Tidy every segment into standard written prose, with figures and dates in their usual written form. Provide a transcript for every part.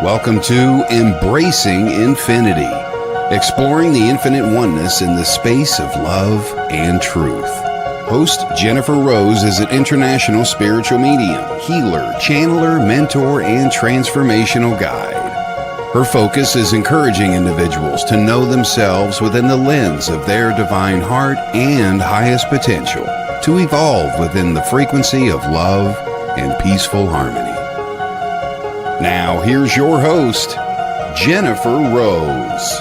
Welcome to Embracing Infinity, exploring the infinite oneness in the space of love and truth. Host Jennifer Rose is an international spiritual medium, healer, channeler, mentor, and transformational guide. Her focus is encouraging individuals to know themselves within the lens of their divine heart and highest potential, to evolve within the frequency of love and peaceful harmony. Now, here's your host, Jennifer Rose.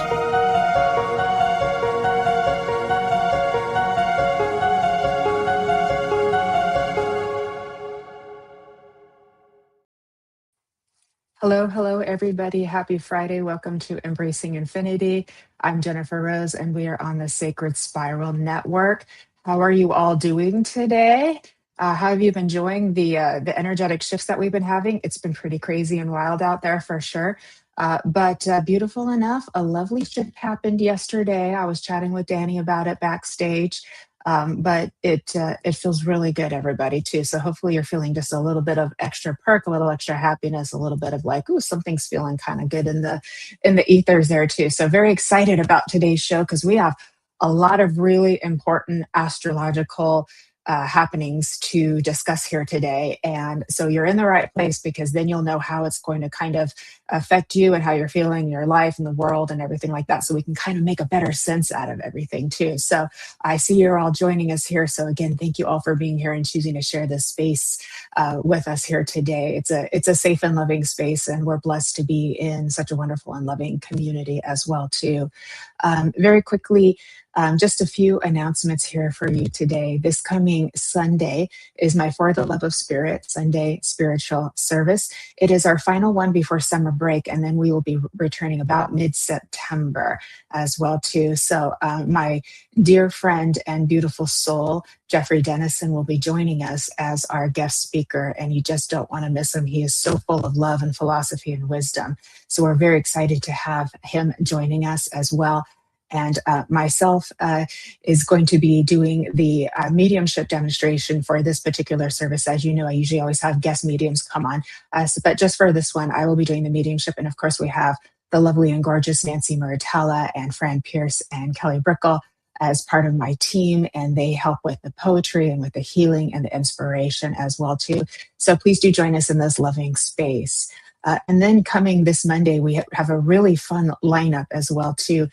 Hello, everybody. Happy Friday. Welcome to Embracing Infinity. I'm Jennifer Rose, and we are on the Sacred Spiral Network. How are you all doing today? How have you been enjoying the energetic shifts that we've been having? It's been pretty crazy and wild out there for sure. But beautiful enough, a lovely shift happened yesterday. I was chatting with Danny about it backstage. But it feels really good, everybody, too. So hopefully you're feeling just a little bit of extra perk, a little extra happiness, a little bit of like, ooh, something's feeling kind of good in the ethers there too. So very excited about today's show because we have a lot of really important astrological happenings to discuss here today. And so you're in the right place because then you'll know how it's going to kind of affect you and how you're feeling in your life and the world and everything like that. So we can kind of make a better sense out of everything too. So I see you're all joining us here. So again, thank you all for being here and choosing to share this space with us here today. It's a safe and loving space, and we're blessed to be in such a wonderful and loving community as well too. Very quickly, just a few announcements here for you today. This coming Sunday is my For the Love of Spirit Sunday spiritual service. It is our final one before summer break, and then we will be returning about mid-September as well too. So my dear friend and beautiful soul, Jeffrey Dennison, will be joining us as our guest speaker, and you just don't want to miss him. He is so full of love and philosophy and wisdom. So we're very excited to have him joining us as well. And myself is going to be doing the mediumship demonstration for this particular service. As you know, I usually always have guest mediums come on. But just for this one, I will be doing the mediumship. And of course, we have the lovely and gorgeous Nancy Muratella and Fran Pierce and Kelly Brickle as part of my team. And they help with the poetry and with the healing and the inspiration as well, too. So please do join us in this loving space. And then coming this Monday, we have a really fun lineup as well, too.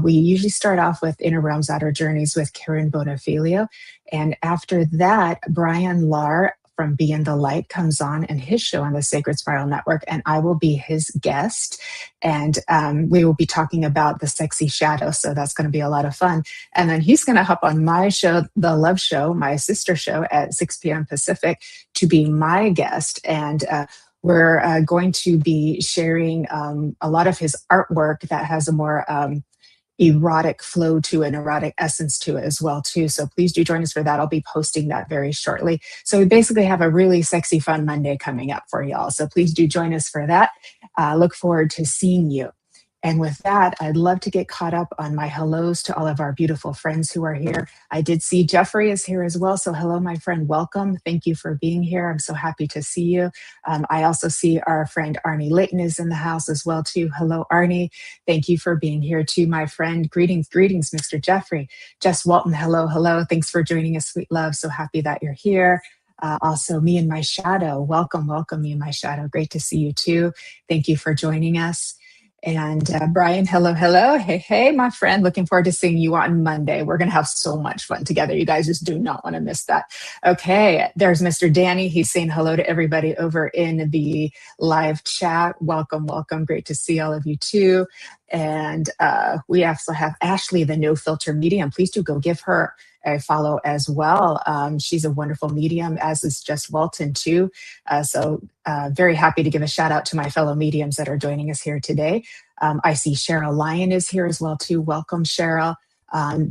We usually start off with Inner Realms, Outer Journeys with Karen Bonafilio. And after that, Brian Lahr from Be in the Light comes on and his show on the Sacred Spiral Network, and I will be his guest. And we will be talking about the sexy shadow, so that's going to be a lot of fun. And then he's going to hop on my show, The Love Show, my sister show at 6 p.m. Pacific, to be my guest. And we're going to be sharing a lot of his artwork that has a more erotic flow to an erotic essence to it as well too. So please do join us for that. I'll be posting that very shortly. So we basically have a really sexy, fun Monday coming up for y'all. So please do join us for that. Look forward to seeing you. And with that, I'd love to get caught up on my hellos to all of our beautiful friends who are here. I did see Jeffrey is here as well. So hello, my friend. Welcome. Thank you for being here. I'm so happy to see you. I also see our friend Arnie Layton is in the house as well, too. Hello, Arnie. Thank you for being here, too, my friend. Greetings, Mr. Jeffrey. Jess Walton, hello. Thanks for joining us, sweet love. So happy that you're here. Also, Me and My Shadow. Welcome, Me and My Shadow. Great to see you, too. Thank you for joining us. And Brian, hello. Hey, my friend. Looking forward to seeing you on Monday. We're going to have so much fun together. You guys just do not want to miss that. Okay, there's Mr. Danny. He's saying hello to everybody over in the live chat. Welcome. Great to see all of you too. And we also have Ashley, the No Filter Medium. Please do go give her a follow as well. She's a wonderful medium, as is Jess Walton too. So very happy to give a shout out to my fellow mediums that are joining us here today. I see Cheryl Lyon is here as well too. Welcome, Cheryl.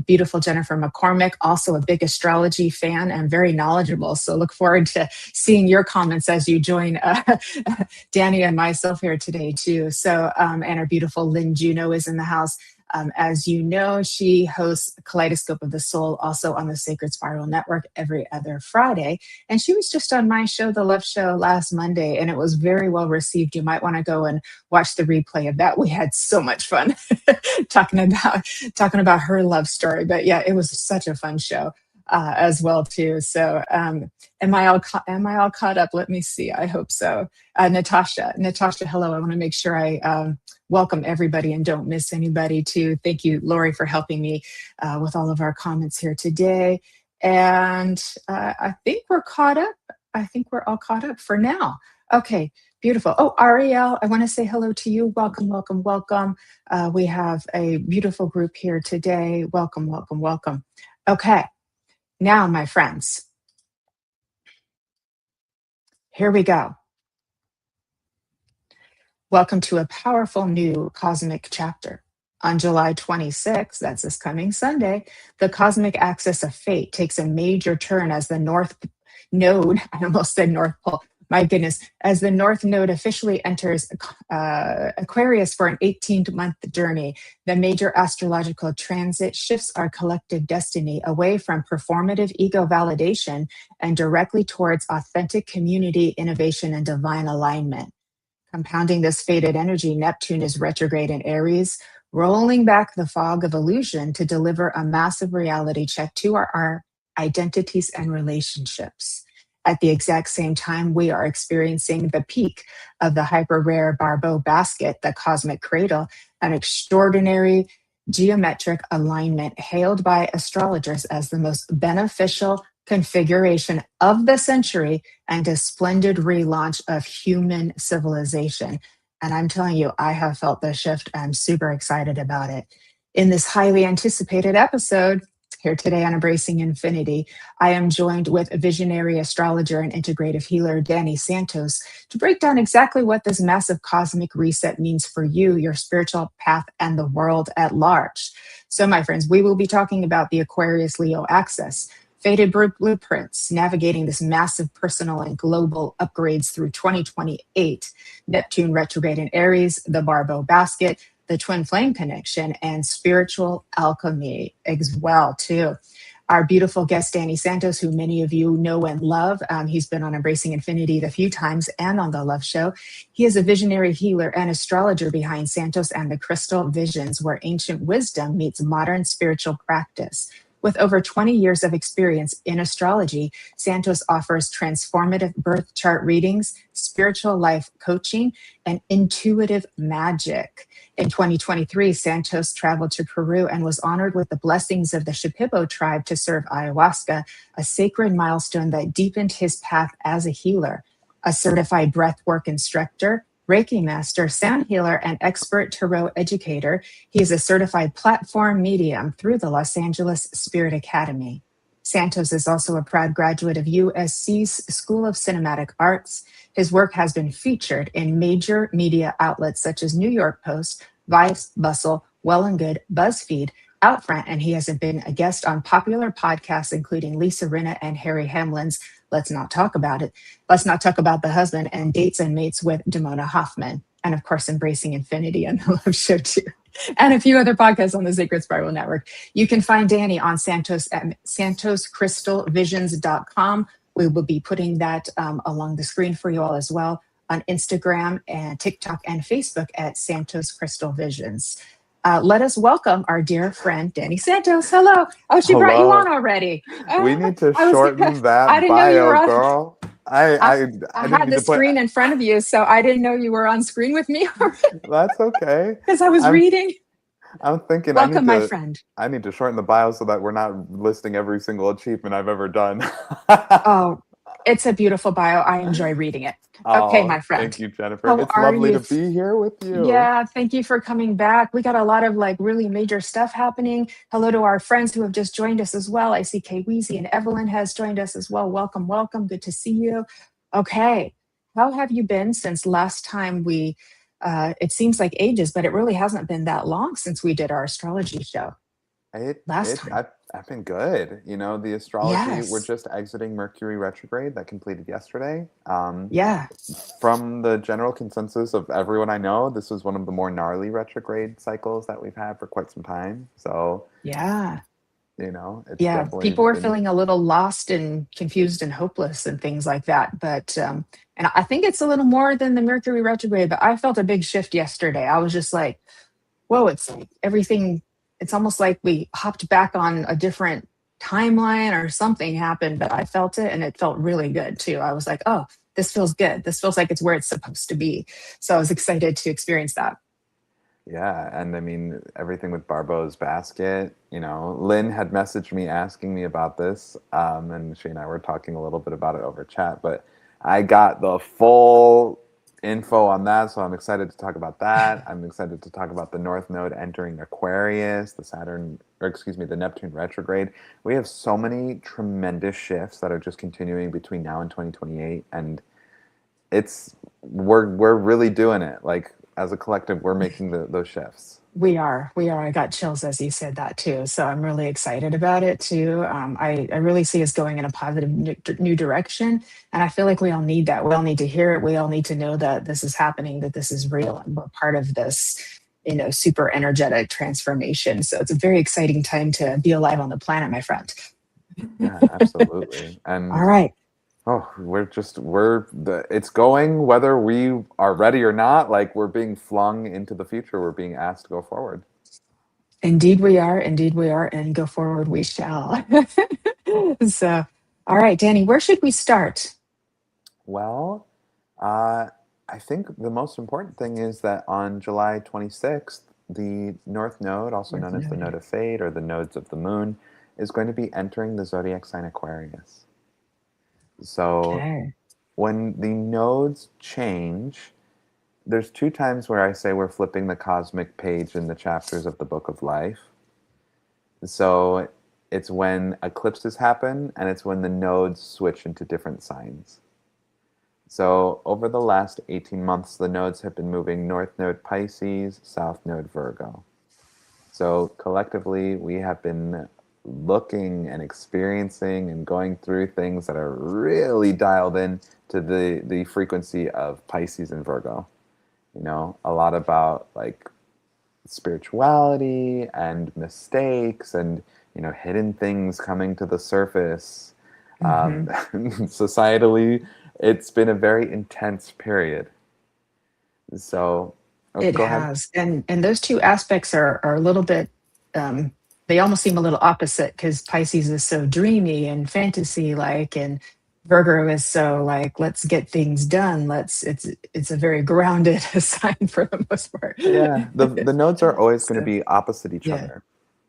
Beautiful Jennifer McCormick, also a big astrology fan and very knowledgeable. So look forward to seeing your comments as you join Danny and myself here today too. So, and our beautiful Lynn Juno is in the house. As you know, she hosts Kaleidoscope of the Soul, also on the Sacred Spiral Network every other Friday. And she was just on my show, The Love Show, last Monday, and it was very well received. You might want to go and watch the replay of that. We had so much fun talking about her love story. But yeah, it was such a fun show as well too. So am I all caught up? Let me see. I hope so. Natasha, hello. I want to make sure I welcome everybody and don't miss anybody too. Thank you, Lori, for helping me with all of our comments here today. And I think we're caught up. I think we're all caught up for now. Okay, beautiful. Oh, Ariel, I want to say hello to you. Welcome, welcome, welcome. We have a beautiful group here today. Welcome, welcome, welcome. Okay, now, my friends, here we go. Welcome to a powerful new cosmic chapter. On July 26th, that's this coming Sunday, the cosmic axis of fate takes a major turn as the North Node, I almost said North Pole, my goodness, as the North Node officially enters Aquarius for an 18-month journey. The major astrological transit shifts our collective destiny away from performative ego validation and directly towards authentic community, innovation, and divine alignment. Compounding this fated energy, Neptune is retrograde in Aries, rolling back the fog of illusion to deliver a massive reality check to our identities and relationships. At the exact same time, we are experiencing the peak of the hyper rare Barbeau basket, the cosmic cradle, an extraordinary geometric alignment hailed by astrologers as the most beneficial configuration of the century and a splendid relaunch of human civilization. And I'm telling you, I have felt the shift. I'm super excited about it. In this highly anticipated episode, here today on Embracing Infinity, I am joined with visionary astrologer and integrative healer Danny Santos to break down exactly what this massive cosmic reset means for you, your spiritual path, and the world at large. So, my friends, we will be talking about the Aquarius Leo axis, fated blueprints, navigating this massive personal and global upgrades through 2028, Neptune retrograde in Aries, the Barbeau basket, the twin flame connection, and spiritual alchemy as well too. Our beautiful guest, Danny Santos, who many of you know and love. He's been on Embracing Infinity a few times and on The Love Show. He is a visionary healer and astrologer behind Santos and the Crystal Visions, where ancient wisdom meets modern spiritual practice. With over 20 years of experience in astrology, Santos offers transformative birth chart readings, spiritual life coaching, and intuitive magic. In 2023, Santos traveled to Peru and was honored with the blessings of the Shipibo tribe to serve ayahuasca, a sacred milestone that deepened his path as a healer. A certified breathwork instructor, Reiki master, sound healer, and expert tarot educator, he is a certified platform medium through the Los Angeles Spirit Academy. Santos is also a proud graduate of USC's School of Cinematic Arts. His work has been featured in major media outlets such as New York Post, Vice, Bustle, Well and Good, BuzzFeed, Outfront, and he has been a guest on popular podcasts including Lisa Rinna and Harry Hamlin's Let's Not Talk About It, Let's Not Talk About the Husband, and Dates and Mates with Damona Hoffman, and of course, Embracing Infinity and The Love Show too, and a few other podcasts on the Sacred Spiral Network. You can find Danny on Santos at santoscrystalvisions.com. We will be putting that along the screen for you all as well on Instagram and TikTok and Facebook at Santos Crystal Visions. Let us welcome our dear friend, Danny Santos. Hello. Oh, she brought you on already. We need to I shorten that I didn't know you were bio, on. girl. I didn't had mean the to put. screen in front of you, so I didn't know you were on screen with me already That's okay. because I was I'm reading. I'm thinking Welcome, my friend. I need to shorten the bio so that we're not listing every single achievement I've ever done. Oh, it's a beautiful bio. I enjoy reading it. Okay, Oh, my friend. thank you, Jennifer. How It's are lovely you? to be here with you. Yeah, thank you for coming back. We got a lot of really major stuff happening. Hello to our friends who have just joined us as well. I see Kay Weezy and Evelyn has joined us as well. Welcome, welcome. Good to see you. Okay, how have you been since last time it seems like ages, but it really hasn't been that long since we did our astrology show. last time. I've been good. You know, the astrology, we're Yes. just exiting Mercury retrograde that completed yesterday. Yeah. From the general consensus of everyone I know, this was one of the more gnarly retrograde cycles that we've had for quite some time. So, Yeah. you know, it's Yeah. definitely People were been, feeling a little lost and confused and hopeless and things like that. But, and I think it's a little more than the Mercury retrograde, but I felt a big shift yesterday. I was just like, whoa, it's like everything, it's almost like we hopped back on a different timeline or something happened, but I felt it and it felt really good too. I was like, oh, this feels good. This feels like it's where it's supposed to be. So I was excited to experience that. yeah. And I mean, everything with Barbo's basket, you know, Lynn had messaged me asking me about this. And she and I were talking a little bit about it over chat, but I got the full info on that. So I'm excited to talk about that. I'm excited to talk about the North Node entering Aquarius, the Saturn, or excuse me, the Neptune retrograde. We have so many tremendous shifts that are just continuing between now and 2028. And we're really doing it. Like as a collective, we're making those shifts. We are. I got chills as you said that too. So I'm really excited about it too. I really see us going in a positive new direction. And I feel like we all need that. We all need to hear it. We all need to know that this is happening, that this is real, and we're part of this, super energetic transformation. So it's a very exciting time to be alive on the planet, my friend. Yeah, absolutely. All And right. oh, it's going whether we are ready or not. Like we're being flung into the future. We're being asked to go forward. Indeed we are. Indeed we are. And go forward we shall. So, all right, Danny, where should we start? Well, uh, I think the most important thing is that on July 26th, the North Node, also North known as the Node Node. of Fate or the Nodes of the Moon, is going to be entering the zodiac sign Aquarius. So Okay. when the nodes change, there's two times where I say we're flipping the cosmic page in the chapters of the Book of Life. So it's when eclipses happen and it's when the nodes switch into different signs. So over the last 18 months, the nodes have been moving North Node Pisces, South Node Virgo. So collectively, we have been looking and experiencing and going through things that are really dialed in to the frequency of Pisces and Virgo. You know, a lot about like spirituality and mistakes and, you know, hidden things coming to the surface. Hmm. Societally, it's been a very intense period. So, oh, It go ahead. has. And those two aspects are a little bit they almost seem a little opposite because Pisces is so dreamy and fantasy like, and Virgo is so like, let's get things done. It's a very grounded sign for the most part. Yeah, the nodes are always going to So be opposite each yeah, other.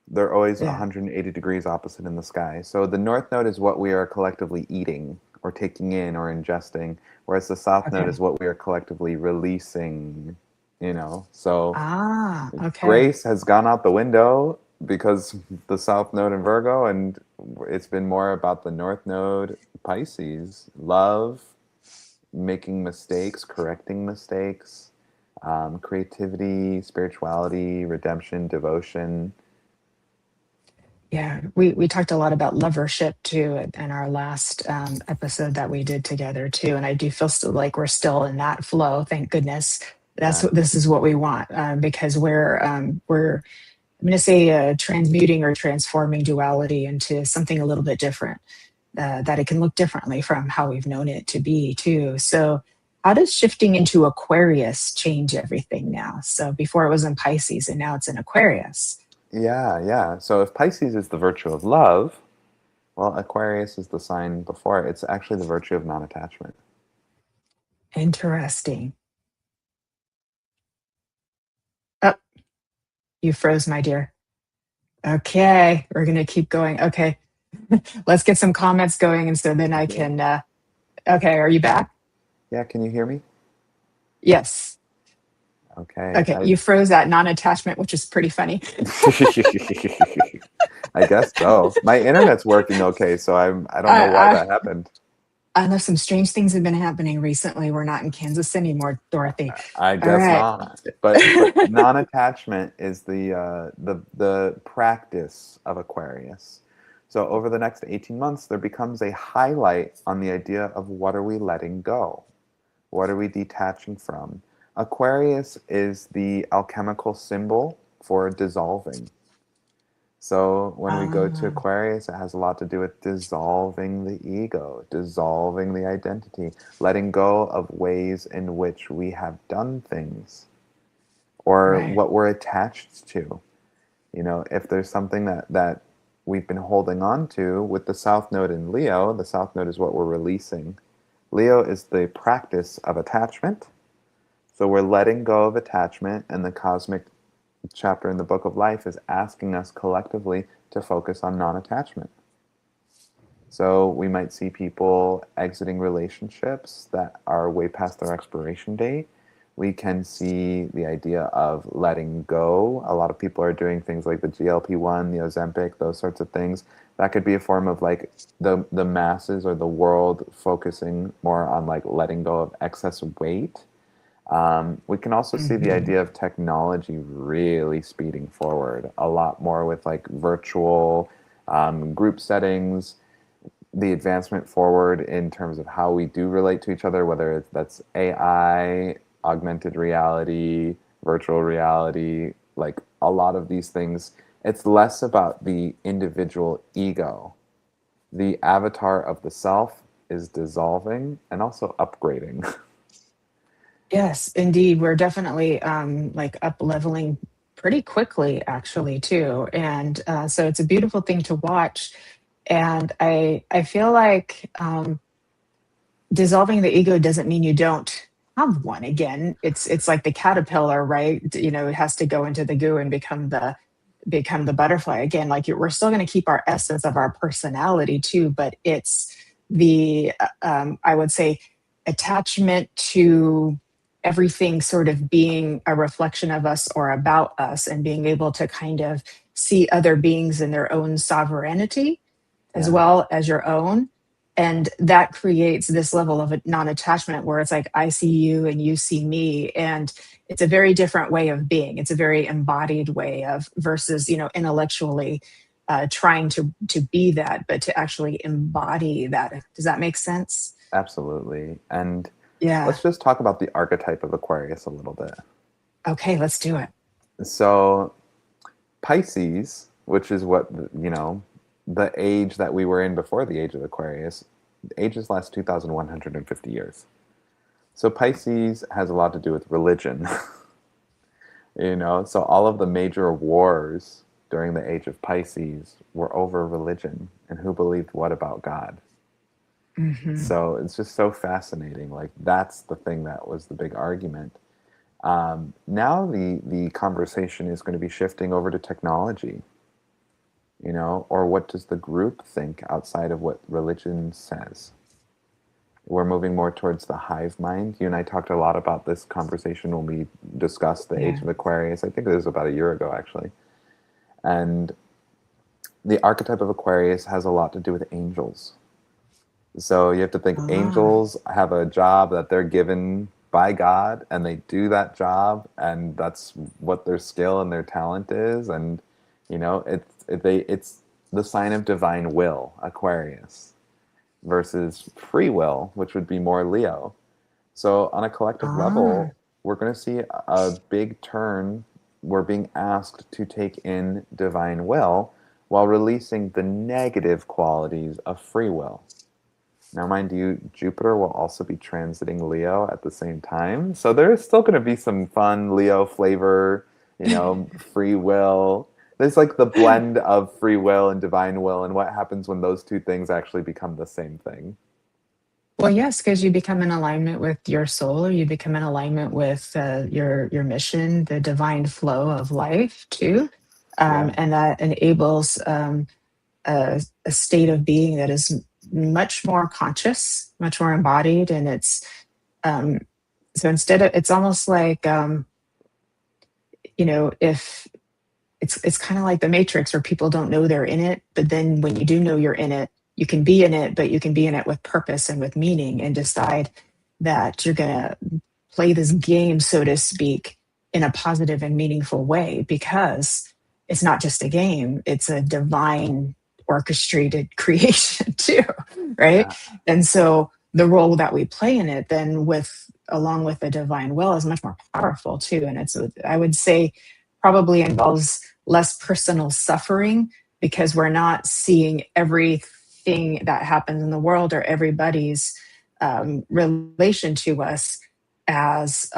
They're always yeah. 180 degrees opposite in the sky. So the north node is what we are collectively eating or taking in or ingesting, whereas the south node is Okay. what we are collectively releasing, you know. So Ah, okay. grace has gone out the window because the south node in Virgo, and it's been more about the north node Pisces, love, making mistakes, correcting mistakes, creativity, spirituality, redemption, devotion. Yeah, we talked a lot about lovership too in our last episode that we did together too, and I do feel still like we're still in that flow. Thank goodness. That's Yeah, what this is what we want because we're I'm going to say transmuting or transforming duality into something a little bit different that it can look differently from how we've known it to be too. So how does shifting into Aquarius change everything now? So before it was in Pisces and now it's in Aquarius. yeah. So if Pisces is the virtue of love, well, Aquarius is the sign before it. It's actually the virtue of non-attachment. Interesting. Oh, you froze, my dear. Okay, we're gonna keep going. Okay, let's get some comments going, and so then I Yeah. can. Okay, are you back? Yeah, can you hear me? Yes. Okay. Okay, you froze at non-attachment, which is pretty funny. I guess so. My internet's working okay, so I don't know why I, that happened. I know some strange things have been happening recently. We're not in Kansas anymore, Dorothy. I All guess right. not. But non-attachment is the practice of Aquarius. So over the next 18 months, there becomes a highlight on the idea of what are we letting go? What are we detaching from? Aquarius is the alchemical symbol for dissolving. So when we go to Ah, Aquarius, it has a lot to do with dissolving the ego, dissolving the identity, letting go of ways in which we have done things or right. what we're attached to. You know, if there's something that we've been holding on to with the South Node in Leo, the South Node is what we're releasing. Leo is the practice of attachment. So we're letting go of attachment, and the cosmic chapter in the Book of Life is asking us collectively to focus on non attachment. So we might see people exiting relationships that are way past their expiration date. We can see the idea of letting go. A lot of people are doing things like the GLP-1, the Ozempic, those sorts of things. That could be a form of like the masses or the world focusing more on like letting go of excess weight. We can also see the Hmm. idea of technology really speeding forward a lot more with like virtual group settings, the advancement forward in terms of how we do relate to each other, whether that's AI, augmented reality, virtual reality, like a lot of these things. It's less about the individual ego. The avatar of the self is dissolving and also upgrading. Yes, indeed. We're definitely like up leveling pretty quickly, actually, too. And so it's a beautiful thing to watch. And I feel like dissolving the ego doesn't mean you don't have one again. It's like the caterpillar, right? You know, it has to go into the goo and become the butterfly again. Like we're still going to keep our essence of our personality too, but it's the I would say attachment to everything sort of being a reflection of us or about us, and being able to kind of see other beings in their own sovereignty as Yeah, well as your own. And that creates this level of non-attachment where it's like I see you and you see me, and it's a very different way of being. It's a very embodied way of, versus intellectually trying to be that, but to actually embody that. Does that make sense? absolutely. And Yeah. let's just talk about the archetype of Aquarius a little bit. Okay, let's do it. So, Pisces, which is what, the age that we were in before the age of Aquarius, ages last 2,150 years. So, Pisces has a lot to do with religion, So, all of the major wars during the age of Pisces were over religion and who believed what about God. Hmm. So, it's just so fascinating. Like, that's the thing that was the big argument. Now the conversation is going to be shifting over to technology, or what does the group think outside of what religion says? We're moving more towards the hive mind. You and I talked a lot about this conversation when we discussed the age Yeah. of Aquarius. I think it was about a year ago, actually. And the archetype of Aquarius has a lot to do with angels. So you have to think Ah. angels have a job that they're given by God, and they do that job, and that's what their skill and their talent is. And it's the sign of divine will, Aquarius, versus free will, which would be more Leo. So on a collective Ah. level, we're going to see a big turn. We're being asked to take in divine will while releasing the negative qualities of free will. Now, mind you, Jupiter will also be transiting Leo at the same time. So there is still going to be some fun Leo flavor, free will. There's like the blend of free will and divine will, and what happens when those two things actually become the same thing. Well, yes, because you become in alignment with your soul, or you become in alignment with your mission, the divine flow of life too, Yeah, and that enables a state of being that is much more conscious, much more embodied, and it's um, so instead of, it's almost like if it's kind of like the Matrix, where people don't know they're in it, but then when you do know you're in it, you can be in it, but you can be in it with purpose and with meaning, and decide that you're going to play this game, so to speak, in a positive and meaningful way, because it's not just a game, it's a divine orchestrated creation too, right? Yeah. And so the role that we play in it then with along with the divine will is much more powerful too. And it's, I would say, probably involves less personal suffering, because we're not seeing everything that happens in the world or everybody's relation to us as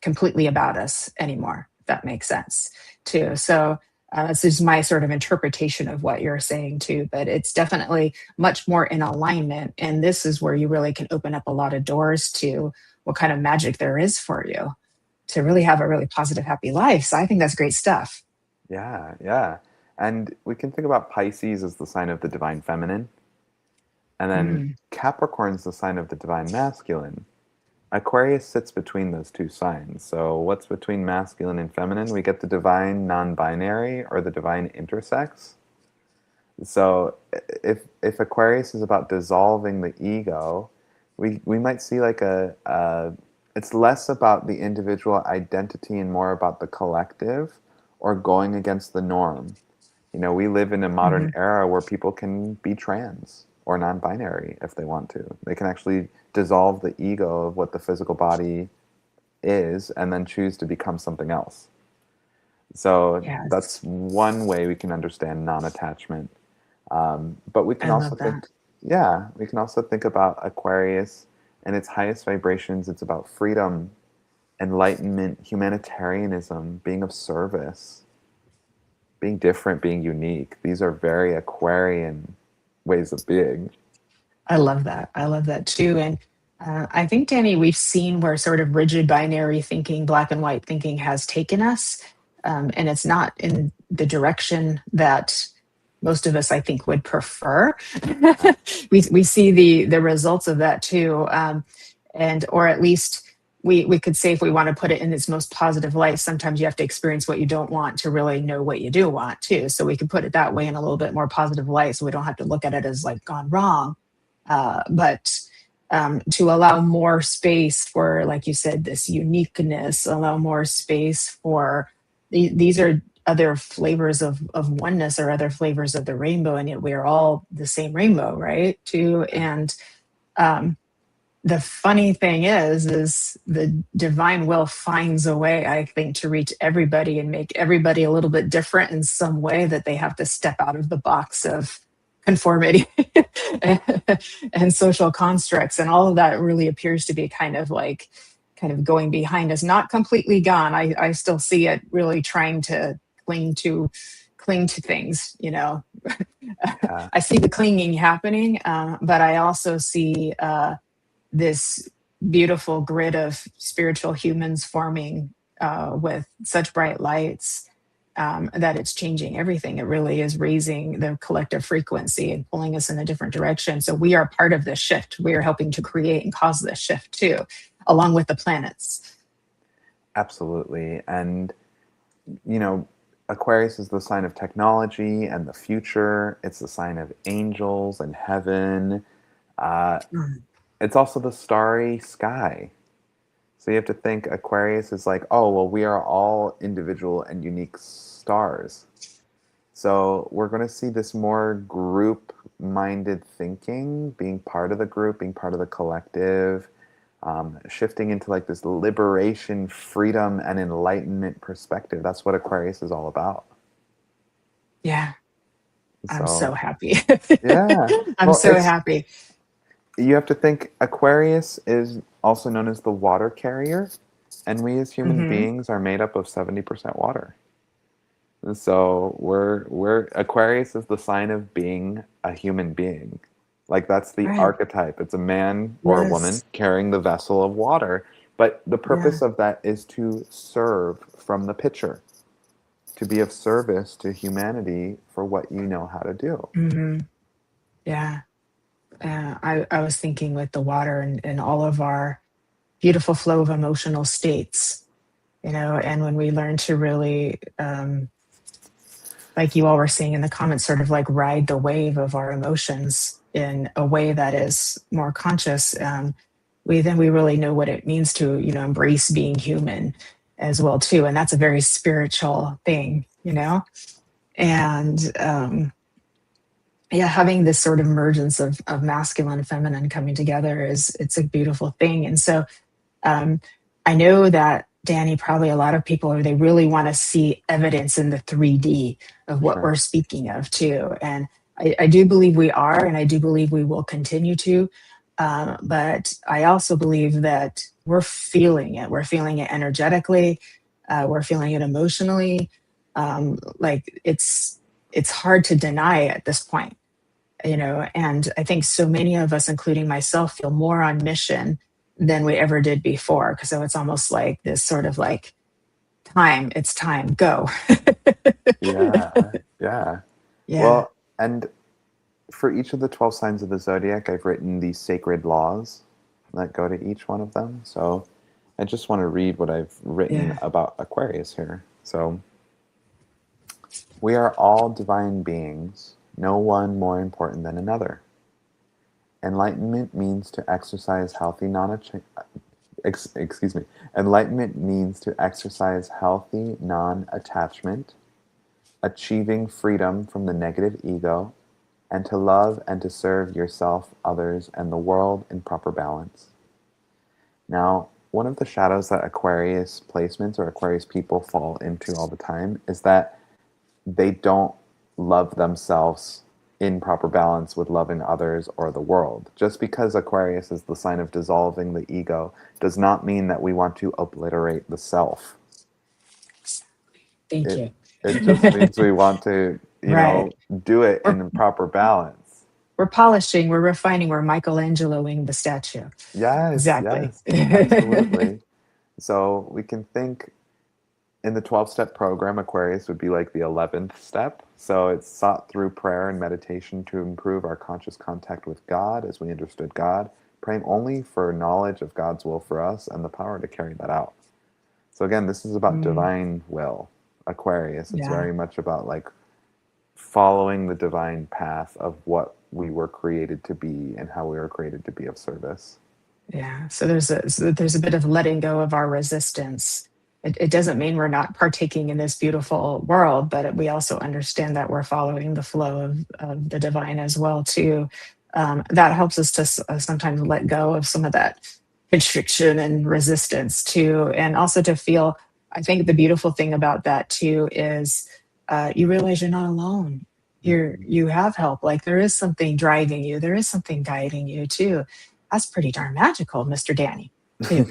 completely about us anymore, if that makes sense too. So this is my sort of interpretation of what you're saying too, but it's definitely much more in alignment. And this is where you really can open up a lot of doors to what kind of magic there is for you to really have a really positive, happy life. So I think that's great stuff. Yeah, yeah. And we can think about Pisces as the sign of the divine feminine, and then Mm. Capricorn's the sign of the divine masculine. Aquarius sits between those two signs. So what's between masculine and feminine? We get the divine non-binary or the divine intersex. So if Aquarius is about dissolving the ego, we might see like it's less about the individual identity and more about the collective or going against the norm. You know, we live in a modern Mhm. era where people can be trans or non-binary if they want to. They can actually dissolve the ego of what the physical body is and then choose to become something else. So that's Yes, one way we can understand non-attachment. But we can I also love that. think, yeah, we can also think about Aquarius and its highest vibrations. It's about freedom, enlightenment, humanitarianism, being of service, being different, being unique. These are very Aquarian ways of being. I love that. I love that too. And I think, Danny, we've seen where sort of rigid binary thinking, black and white thinking has taken us. And it's not in the direction that most of us, I think, would prefer. Yeah, We see the results of that too. And, or at least we could say, if we want to put it in its most positive light, sometimes you have to experience what you don't want to really know what you do want too. So we can put it that way in a little bit more positive light, so we don't have to look at it as like gone wrong, but to allow more space for, like you said, this uniqueness, allow more space for these are other flavors of oneness or other flavors of the rainbow, and yet we are all the same rainbow, right? Too. And um, the funny thing is the divine will finds a way, I think, to reach everybody and make everybody a little bit different in some way, that they have to step out of the box of conformity and social constructs. And all of that really appears to be kind of going behind us, not completely gone. I still see it really trying to cling to cling to things, you know. yeah, I see the clinging happening, but I also see this beautiful grid of spiritual humans forming with such bright lights, that it's changing everything. It really is raising the collective frequency and pulling us in a different direction. So we are part of this shift. We are helping to create and cause this shift too, along with the planets. absolutely. And, you know, Aquarius is the sign of technology and the future. It's the sign of angels and heaven. Uh, Mm. it's also the starry sky. So you have to think Aquarius is like, oh, well, we are all individual and unique stars. So we're going to see this more group minded thinking, being part of the group, being part of the collective, shifting into like this liberation, freedom, and enlightenment perspective. That's what Aquarius is all about. Yeah, I'm so So, happy. yeah. I'm Well, so happy. you have to think Aquarius is also known as the water carrier, and we as human Hmm. beings are made up of 70% water. So we're Aquarius is the sign of being a human being. Like that's the Right. archetype. It's a man or a woman Yes. carrying the vessel of water. But the Yeah. purpose of that is to serve from the pitcher, to be of service to humanity for what you know how to do. Hmm. Yeah. I was thinking with the water and all of our beautiful flow of emotional states, you know, and when we learn to really, like you all were saying in the comments, sort of like ride the wave of our emotions. in a way that is more conscious, we really know what it means to, embrace being human as well too. And that's a very spiritual thing, and yeah, having this sort of emergence of masculine and feminine coming together it's a beautiful thing. And so um, I know that Danny, probably a lot of people, they really want to see evidence in the 3D of what Sure. we're speaking of too. And I do believe we are, and I do believe we will continue to. But I also believe that we're feeling it. We're feeling it energetically. We're feeling it emotionally. Like it's hard to deny at this point, and I think so many of us, including myself, feel more on mission than we ever did before, because so it's almost like this sort of like it's time, go. Yeah. Yeah. Yeah. Well, and for each of the 12 signs of the zodiac, I've written these sacred laws that go to each one of them. So I just want to read what I've written Yeah. about Aquarius here. So we are all divine beings, no one more important than another. Enlightenment means to exercise healthy excuse me. Enlightenment means to exercise healthy non-attachment, achieving freedom from the negative ego, and to love and to serve yourself, others, and the world in proper balance. Now, one of the shadows that Aquarius placements or Aquarius people fall into all the time is that they don't love themselves in proper balance with loving others or the world. Just because Aquarius is the sign of dissolving the ego does not mean that we want to obliterate the self. Thank It you. it just means we want to, Right. do it We're in proper balance. we're polishing, we're refining, we're Michelangeloing the statue. Yes, Exactly. yes, absolutely. So we can think in the 12-step program, Aquarius would be like the 11th step. So it's sought through prayer and meditation to improve our conscious contact with God as we understood God, praying only for knowledge of God's will for us and the power to carry that out. So again, this is about Mm, divine will. Aquarius, it's yeah. very much about like following the divine path of what we were created to be and how we were created to be of service. Yeah. So there's a bit of letting go of our resistance. It doesn't mean we're not partaking in this beautiful world, but we also understand that we're following the flow of the divine as well too. That helps us to sometimes let go of some of that constriction and resistance too, and also to feel. I think the beautiful thing about that too is you realize you're not alone. You have help. Like there is something driving you. There is something guiding you too. That's pretty darn magical, Mr. Danny, too.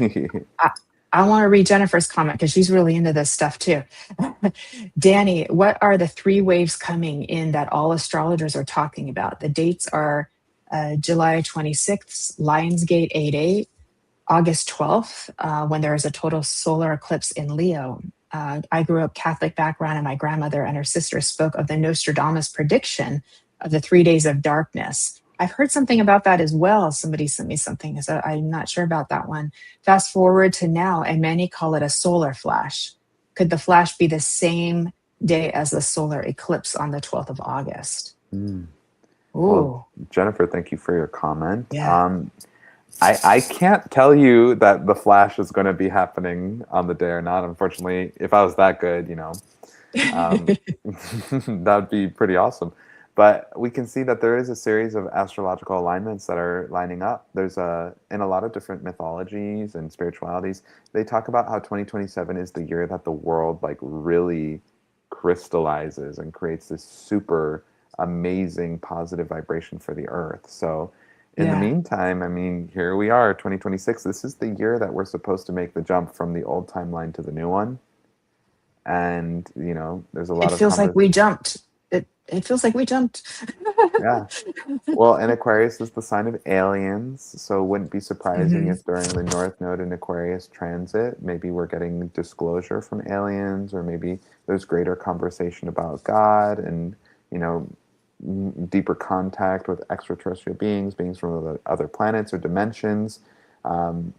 I, I want to read Jennifer's comment because she's really into this stuff too. Danny, what are the three waves coming in that all astrologers are talking about? The dates are July 26th, Lionsgate 8/8, August 12th, when there is a total solar eclipse in Leo. I grew up Catholic background, and my grandmother and her sister spoke of the Nostradamus prediction of the 3 days of darkness. I've heard something about that as well. Somebody sent me something, so I'm not sure about that one. Fast forward to now, and many call it a solar flash. Could the flash be the same day as the solar eclipse on the 12th of August? Mm. Well, Ooh, Jennifer, thank you for your comment. yeah. I can't tell you that the Flash is going to be happening on the day or not. Unfortunately, if I was that good, um, that would be pretty awesome. But we can see that there is a series of astrological alignments that are lining up. There's in a lot of different mythologies and spiritualities, they talk about how 2027 is the year that the world like really crystallizes and creates this super amazing positive vibration for the earth. So in the Yeah. meantime, I mean, here we are, 2026. This is the year that we're supposed to make the jump from the old timeline to the new one. And, there's a lot It of feels like we jumped. It feels like we jumped. yeah. Well, and Aquarius is the sign of aliens, so it wouldn't be surprising Hmm. if during the North Node in Aquarius transit, maybe we're getting disclosure from aliens, or maybe there's greater conversation about God and, you know, deeper contact with extraterrestrial beings from other planets or dimensions. Um,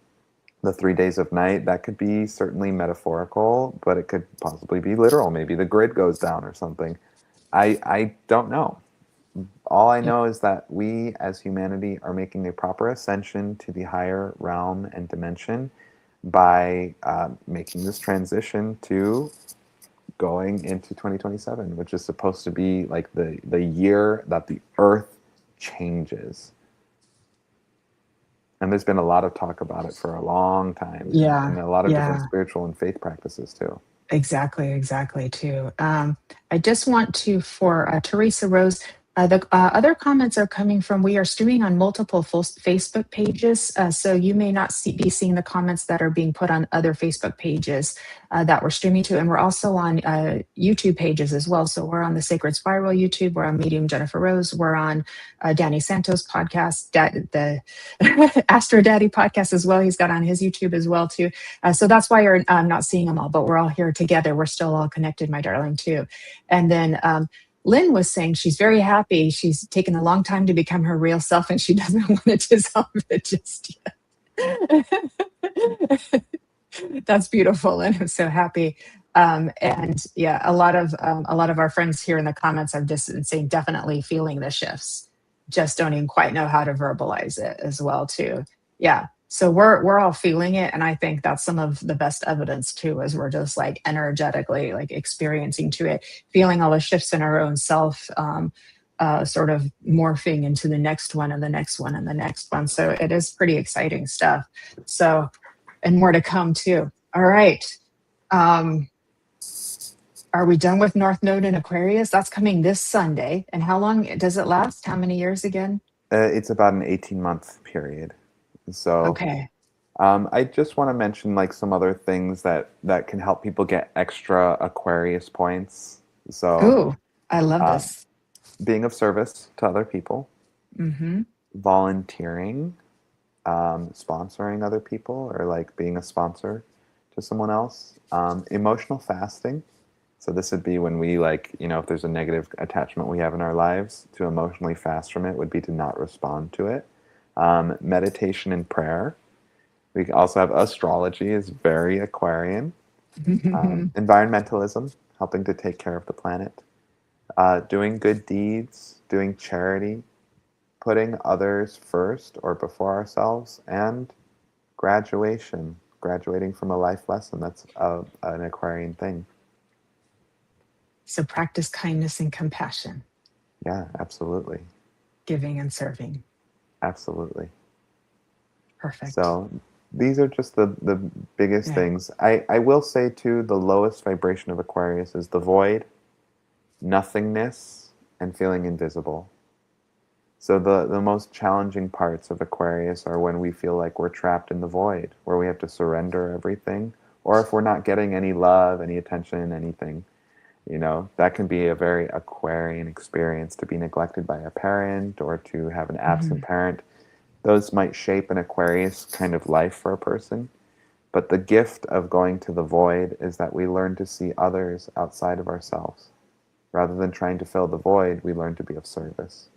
the 3 days of night, that could be certainly metaphorical, but it could possibly be literal. Maybe the grid goes down or something. I don't know. All I Yep. know is that we as humanity are making a proper ascension to the higher realm and dimension by making this transition to going into 2027, which is supposed to be like the year that the earth changes. And there's been a lot of talk about it for a long time, Yeah. and a lot of different Yeah. spiritual and faith practices too. Exactly, too. I just want to, for Teresa Rose, the other comments are coming from, we are streaming on multiple Facebook pages, so you may not be seeing the comments that are being put on other Facebook pages that we're streaming to. And we're also on YouTube pages as well. So we're on the Sacred Spiral YouTube, we're on Medium Jennifer Rose, we're on Danny Santos podcast, the Astro Daddy podcast as well. He's got on his YouTube as well, too. So that's why you're not seeing them all, but we're all here together. We're still all connected, my darling, too. And then Lynn was saying she's very happy. She's taken a long time to become her real self, and she doesn't want to dissolve it just yet. That's beautiful, and I'm so happy. And yeah, a lot of our friends here in the comments are just saying definitely feeling the shifts, just don't even quite know how to verbalize it as well, too. Yeah, so we're all feeling it, and I think that's some of the best evidence too, as we're just like energetically like experiencing to it, feeling all the shifts in our own self. Sort of morphing into the next one and the next one and the next one. So it is pretty exciting stuff. So, and more to come too. All right. Um, are we done with North Node in Aquarius? That's coming this Sunday. And how long does it last? How many years again? It's about an 18-month period. So Okay. I just want to mention like some other things that can help people get extra Aquarius points. So Ooh, I love uh, this. being of service to other people, Mm-hmm. volunteering, sponsoring other people, or like being a sponsor to someone else, emotional fasting. So this would be when we like, if there's a negative attachment we have in our lives, to emotionally fast from it would be to not respond to it. Meditation and prayer. We also have astrology is very Aquarian. Environmentalism, helping to take care of the planet. Doing good deeds, doing charity, putting others first or before ourselves, and graduating from a life lesson. That's an Aquarian thing. So practice kindness and compassion, Yeah, absolutely. giving and serving. Absolutely. Perfect. So these are just the biggest Yeah. things. I will say, too, the lowest vibration of Aquarius is the void, nothingness, and feeling invisible. So the most challenging parts of Aquarius are when we feel like we're trapped in the void, where we have to surrender everything, or if we're not getting any love, any attention, anything. That can be a very Aquarian experience, to be neglected by a parent or to have an absent Mhm. parent. Those might shape an Aquarius kind of life for a person. But the gift of going to the void is that we learn to see others outside of ourselves. Rather than trying to fill the void, we learn to be of service.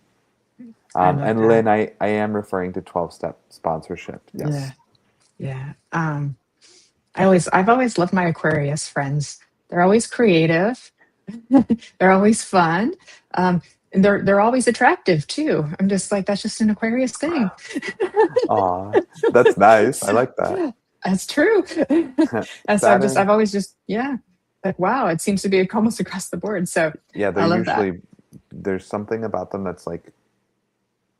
I love And that. Lynn, I am referring to 12-step sponsorship. Yeah. Yes. Yeah. I've always loved my Aquarius friends. They're always creative. They're always fun. And they're always attractive too. I'm just like, that's just an Aquarius thing. Aw, that's nice. I So, like that. that's true. And so Saturn, I've always just, yeah, like, wow, it seems to be almost across the board. So yeah, I love that. there's something about them that's like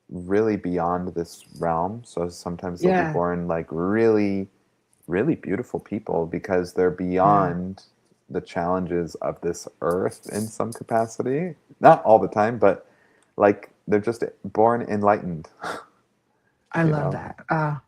really beyond this realm. So sometimes they'll be Yeah. born like really, really beautiful people because they're Yeah. beyond the challenges of this earth in some capacity. Not all the time, but like they're just born enlightened, I you love know? that.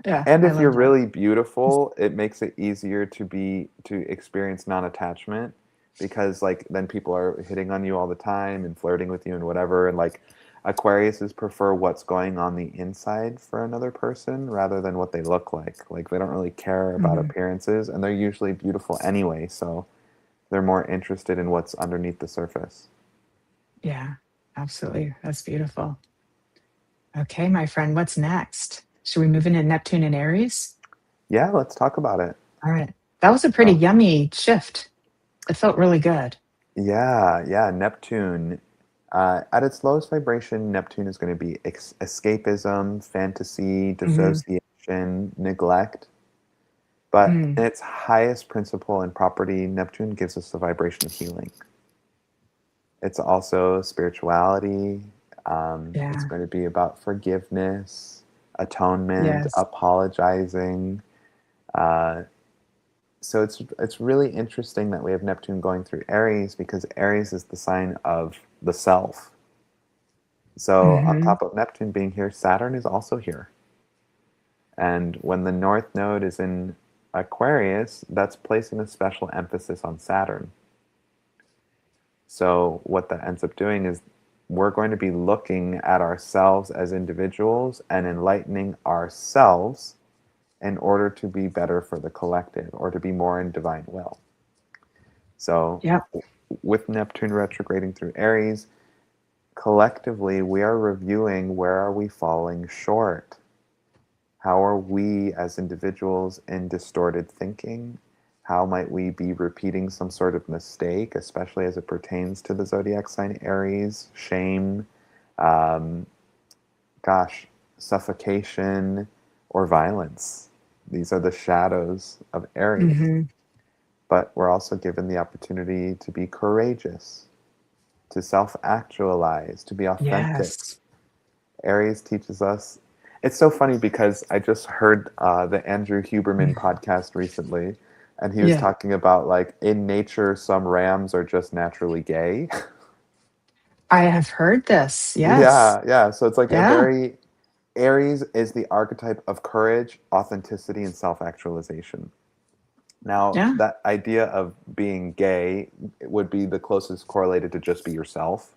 Yeah, And I if you're love that. really beautiful, it makes it easier to experience non-attachment because like then people are hitting on you all the time and flirting with you and whatever, and like Aquariuses prefer what's going on the inside for another person rather than what they look like. Like they don't really care about Mhm. appearances, and they're usually beautiful anyway, so they're more interested in what's underneath the surface. Yeah, absolutely. That's beautiful. Okay, my friend, what's next? Should we move into Neptune and Aries? Yeah, let's talk about it. All right. That was a pretty yummy shift. It felt really good. Yeah, Neptune. At its lowest vibration, Neptune is going to be escapism, fantasy, Hmm. dissociation, neglect. But Mm. in its highest principle and property, Neptune gives us the vibration of healing. It's also spirituality. It's Yeah. going to be about forgiveness, atonement, Yes. apologizing. Uh, so it's really interesting that we have Neptune going through Aries, because Aries is the sign of the self. So on Hmm. top of Neptune being here, Saturn is also here. And when the North Node is in Aquarius, that's placing a special emphasis on Saturn. So what that ends up doing is we're going to be looking at ourselves as individuals and enlightening ourselves in order to be better for the collective, or to be more in divine will. So Yep. with Neptune retrograding through Aries, collectively we are reviewing, where are we falling short? How are we as individuals in distorted thinking? How might we be repeating some sort of mistake, especially as it pertains to the zodiac sign Aries? Shame, um, gosh, suffocation, or violence. These are the shadows of Aries. Hmm. But we're also given the opportunity to be courageous, to self actualize, to be authentic. Yes. Aries teaches us. It's so funny because I just heard the Andrew Huberman podcast recently, and he was Yeah. talking about, like, in nature, some rams are just naturally gay. I have heard this. Yes. Yeah, yeah. So it's like a Yeah. very Aries is the archetype of courage, authenticity, and self actualization. Now, Yeah. that idea of being gay would be the closest correlated to just be yourself.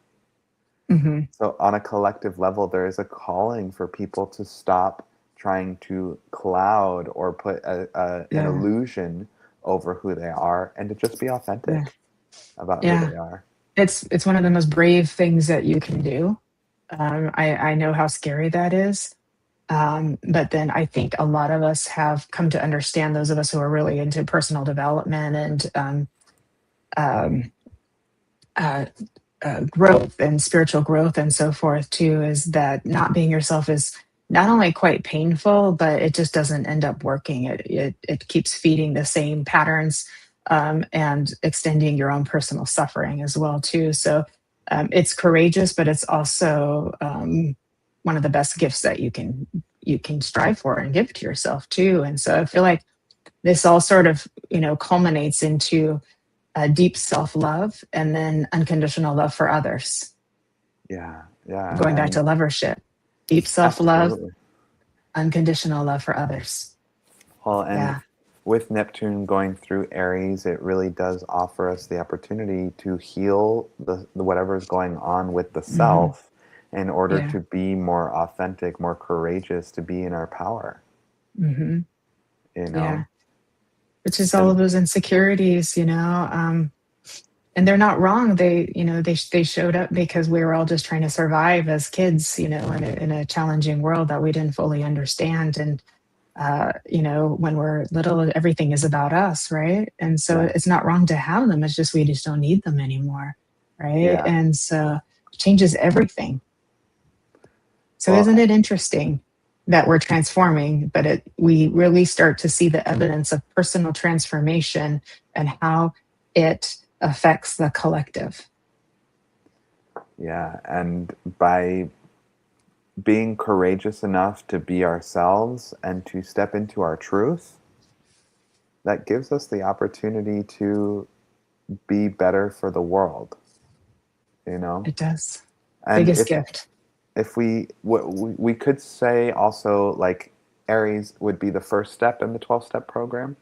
Hmm. So, on a collective level, there is a calling for people to stop trying to cloud or put an Yeah. illusion over who they are, and to just be Yeah. authentic about who Yeah. they are. It's one of the most brave things that you can do. I know how scary that is. But then I think a lot of us have come to understand, those of us who are really into personal development and um, uh, growth and spiritual growth and so forth too, is that not being yourself is not only quite painful, but it just doesn't end up working. It keeps feeding the same patterns, and extending your own personal suffering as well too. So it's courageous, but it's also one of the best gifts that you can strive for and give to yourself too. And so I feel like this all sort of culminates into deep self love and then unconditional love for others. Yeah, yeah, Going back to and lovership, deep self love, absolutely. unconditional love for others. Well, and Yeah. with Neptune going through Aries, it really does offer us the opportunity to heal the whatever is going on with the Hmm. self, in order Yeah. to be more authentic, more courageous, to be in our power, Hmm. you Yeah. know? Which is all of And those insecurities, and they're not wrong. They showed up because we were all just trying to survive as kids, in a challenging world that we didn't fully understand. And when we're little, everything is about us, right? And so yeah, it's not wrong to have them. It's just we just don't need them anymore, right? yeah. And so it changes everything. So Well, isn't it interesting that we're transforming, but we really start to see the evidence of personal transformation and how it affects the collective. yeah. And by being courageous enough to be ourselves and to step into our truth, that gives us the opportunity to be better for the world, you know? It does. And Biggest gift. if we could say also, like, Aries would be the first step in the 12-step program.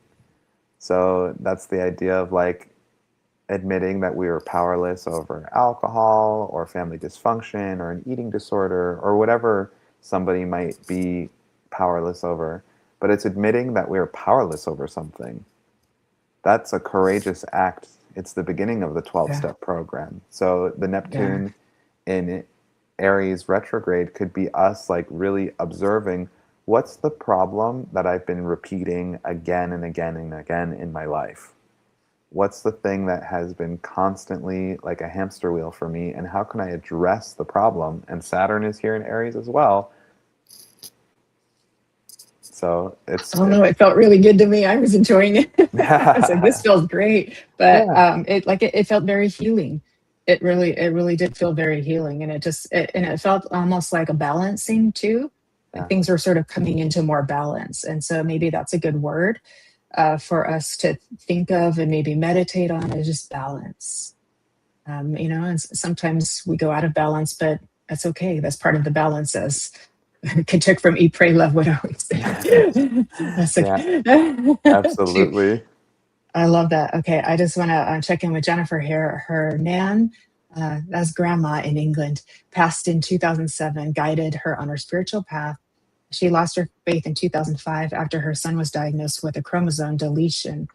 So that's the idea of, like, admitting that we are powerless over alcohol or family dysfunction or an eating disorder or whatever somebody might be powerless over. But it's admitting that we are powerless over something. That's a courageous act. It's the beginning of the Yeah. 12-step program. So the Yeah. Neptune in Aries retrograde could be us, like, really observing, what's the problem that I've been repeating again and again and again in my life? what's the thing that has been constantly like a hamster wheel for me, and how can I address the problem? And Saturn is here in Aries as well. So I don't know. It felt really good to me. I was enjoying it. I was like, this yeah, feels great. But it felt very healing. It really did feel very healing. And it felt almost like a balancing too. Like yeah, things were sort of coming into more balance. And so maybe that's a good word for us to think of and maybe meditate on, is just balance. And sometimes we go out of balance, but that's okay. That's part of the balance, as Kachuk from Eat, Pray, Love would always say. That's like, yeah, shoot, absolutely. I love that. Okay, I just want to check in with Jennifer here. Her nan, that's grandma in England, passed in 2007, guided her on her spiritual path. She lost her faith in 2005 after her son was diagnosed with a chromosome deletion.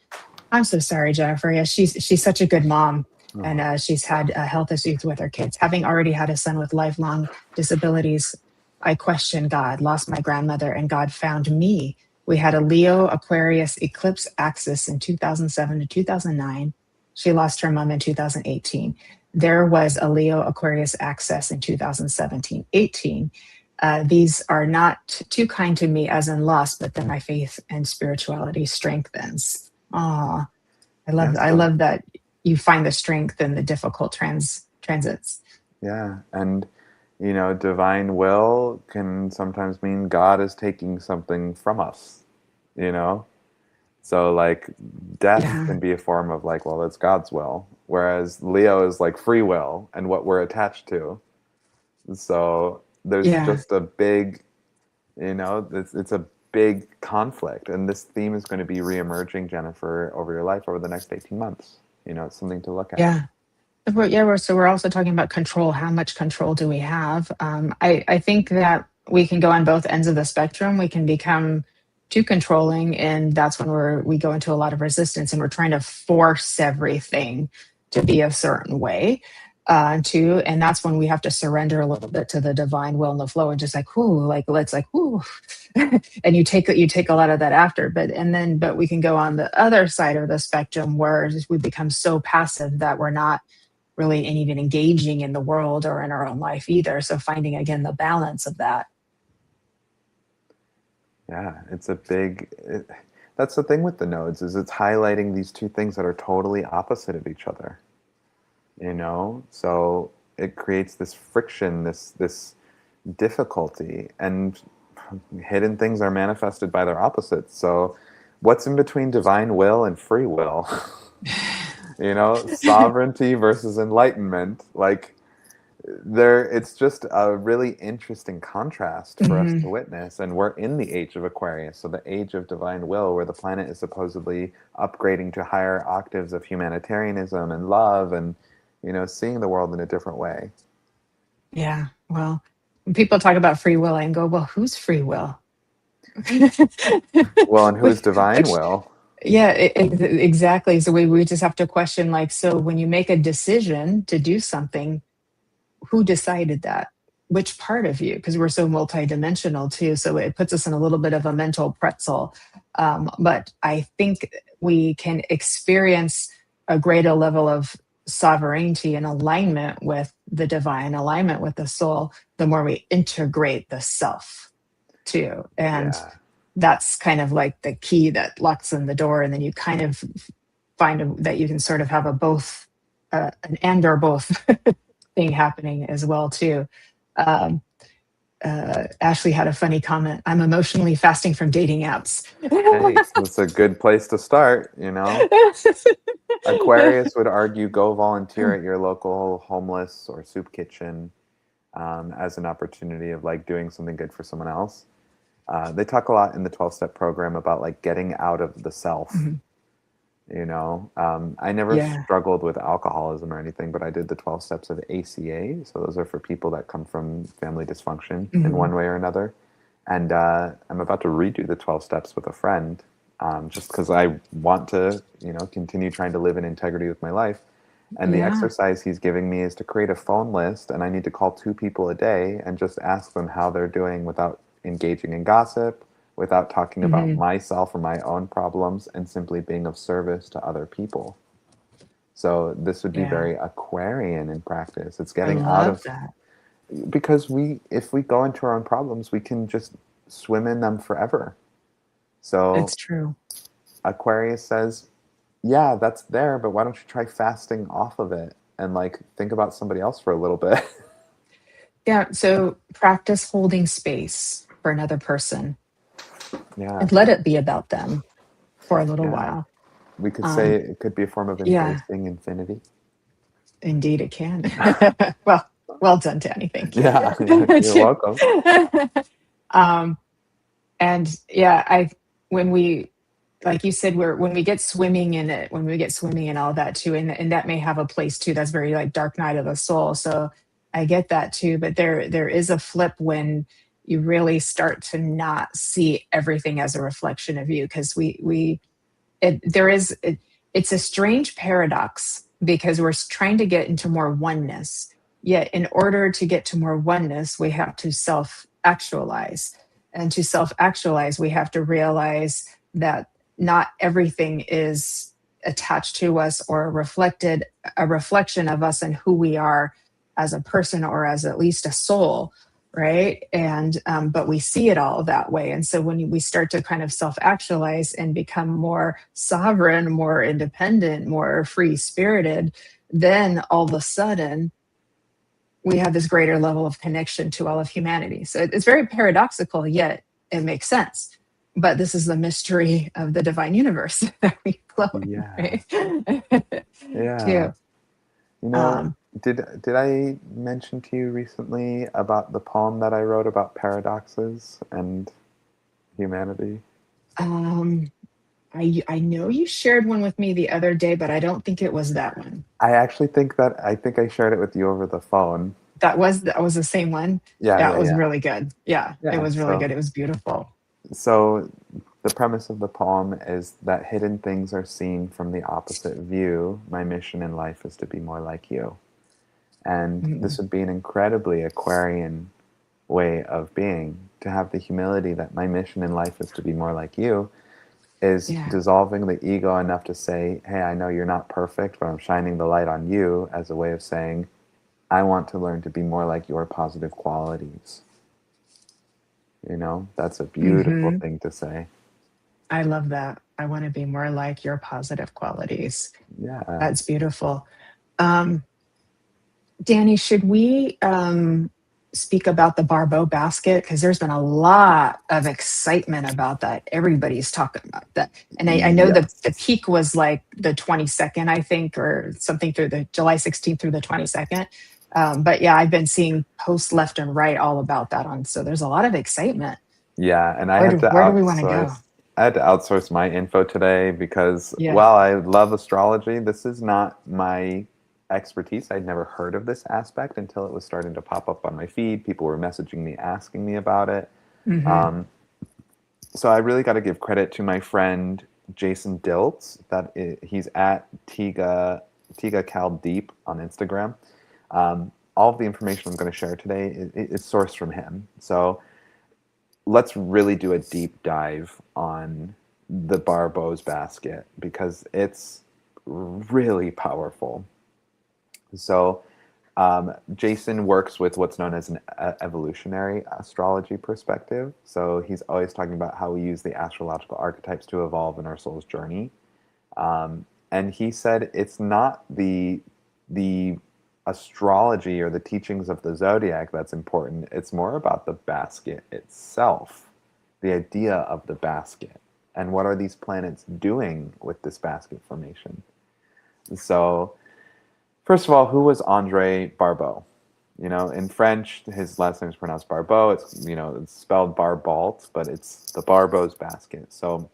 I'm so sorry, Jennifer. Yeah, she's such a good mom, and Oh, she's had health issues with her kids. Having already had a son with lifelong disabilities, I questioned God, lost my grandmother, and God found me. We had a Leo Aquarius eclipse axis in 2007 to 2009. She lost her mom in 2018. There was a Leo Aquarius axis in 2017, 18. These are not too kind to me as in loss, but then my faith and spirituality strengthens. Ah, yeah, I so love that you find the strength in the difficult transits. yeah, and divine will can sometimes mean God is taking something from us, you know? So like death Yeah, can be a form of like, well, it's God's will, whereas Leo is like free will and what we're attached to. So there's yeah, just a big, it's a big conflict, and this theme is going to be reemerging, Jennifer, over your life over the next 18 months. It's something to look at. yeah. So we're also talking about control. How much control do we have? I think that we can go on both ends of the spectrum. We can become too controlling, and that's when we go into a lot of resistance, and we're trying to force everything to be a certain way. Too, and that's when we have to surrender a little bit to the divine will and the flow, and just like, whoo, like let's like, whoo, and you take a lot of that after. But we can go on the other side of the spectrum where we become so passive that we're not really even engaging in the world or in our own life either. So finding again the balance of that. Yeah, that's the thing with the nodes, is it's highlighting these two things that are totally opposite of each other. So it creates this friction, this difficulty, and hidden things are manifested by their opposites. So what's in between divine will and free will? Sovereignty versus enlightenment. Like, it's just a really interesting contrast for us Mhm. to witness. And we're in the age of Aquarius, so the age of divine will, where the planet is supposedly upgrading to higher octaves of humanitarianism and love, and seeing the world in a different way. Yeah. Well, when people talk about free will, I can go, well, who's free will? Well, and who's which, divine which, will? yeah, exactly. So we just have to question, like, so when you make a decision to do something, who decided that? Which part of you? Because we're so multidimensional too. So it puts us in a little bit of a mental pretzel. But I think we can experience a greater level of sovereignty and alignment with the divine, alignment with the soul, the more we integrate the self too. And Yeah. that's kind of like the key that locks in the door. And then you kind of find that you can sort of have a both, an and or both thing happening as well too. Um, Ashley had a funny comment. I'm emotionally fasting from dating apps. Hey, that's a good place to start. Aquarius would argue go volunteer at your local homeless or soup kitchen, as an opportunity of like doing something good for someone else. They talk a lot in the 12-step program about like getting out of the self. Mhm. I never Yeah. struggled with alcoholism or anything, but I did the 12 steps of ACA. So those are for people that come from family dysfunction in Mhm. one way or another. And I'm about to redo the 12 steps with a friend, just because I want to, continue trying to live in integrity with my life. And the Yeah. exercise he's giving me is to create a phone list, and I need to call 2 people a day and just ask them how they're doing without engaging in gossip, without talking about Mhm. myself or my own problems, and simply being of service to other people. So this would be Yeah. very Aquarian in practice. It's I getting out love of, that. because if we go into our own problems, we can just swim in them forever. So It's true. Aquarius says, yeah, that's there, but why don't you try fasting off of it and like think about somebody else for a little bit? Yeah. So practice holding space for another person Yeah, and let it be about them for a little yeah. while. We could say Um, it could be a form of yeah, embracing infinity. indeed it can. Well, well done, Danny. Thank Yeah, you're you. welcome. um, and yeah, when we, like you said, when we get swimming in it, when we get swimming in all that too, and that may have a place too. That's very like dark night of the soul. So I get that too. But there is a flip when you really start to not see everything as a reflection of you, because we it there is it, it's a strange paradox because we're trying to get into more oneness, yet in order to get to more oneness we have to self actualize, and to self actualize we have to realize that not everything is attached to us or reflected, a reflection of us and who we are as a person or as at least a soul, right? And but we see it all that way, and so when we start to kind of self-actualize and become more sovereign, more independent, more free spirited, then all of a sudden we have this greater level of connection to all of humanity. So it's very paradoxical, yet it makes sense. But this is the mystery of the divine universe that we flow in, Yeah, right? yeah. Too. You know, um, did I mention to you recently about the poem that I wrote about paradoxes and humanity? um, I know you shared one with me the other day, but I don't think it was that one. I actually think that I think I shared it with you over the phone. That was the same one. Yeah, Yeah, it yeah, was yeah. really good. Yeah, it Yeah, was really so good. It was beautiful. so the premise of the poem is that hidden things are seen from the opposite view. My mission in life is to be more like you. And Mm, this would be an incredibly Aquarian way of being, to have the humility that my mission in life is to be more like you, is yeah. dissolving the ego enough to say, hey, I know you're not perfect, but I'm shining the light on you, as a way of saying, I want to learn to be more like your positive qualities. You know, that's a beautiful Hmm. thing to say. I love that. I want to be more like your positive qualities. Yeah. That's beautiful. Um, Danny, should we speak about the Barbeau basket? Because there's been a lot of excitement about that. Everybody's talking about that. And I know the Yes. peak was like the 22nd, I think, or something through the July 16th through the 22nd. But yeah, I've been seeing posts left and right all about that on. So there's a lot of excitement. Yeah, and Where do we want to go? I had to outsource my info today because Yeah. while I love astrology, this is not my expertise. I'd never heard of this aspect until it was starting to pop up on my feed. People were messaging me, asking me about it. Hmm. Um, so I really got to give credit to my friend Jason Diltz. He's at Tiga Cal Deep on Instagram. All of the information I'm going to share today is sourced from him. So let's really do a deep dive on the Barbeau's basket because it's really powerful. So, Jason works with what's known as an evolutionary astrology perspective. So, he's always talking about how we use the astrological archetypes to evolve in our soul's journey. And he said it's not the astrology or the teachings of the zodiac that's important. It's more about the basket itself, the idea of the basket, and what are these planets doing with this basket formation. So, first of all, who was Andre Barbeau? You know, in French, his last name is pronounced Barbeau. It's spelled Barbalt, but it's the Barbeau's basket. So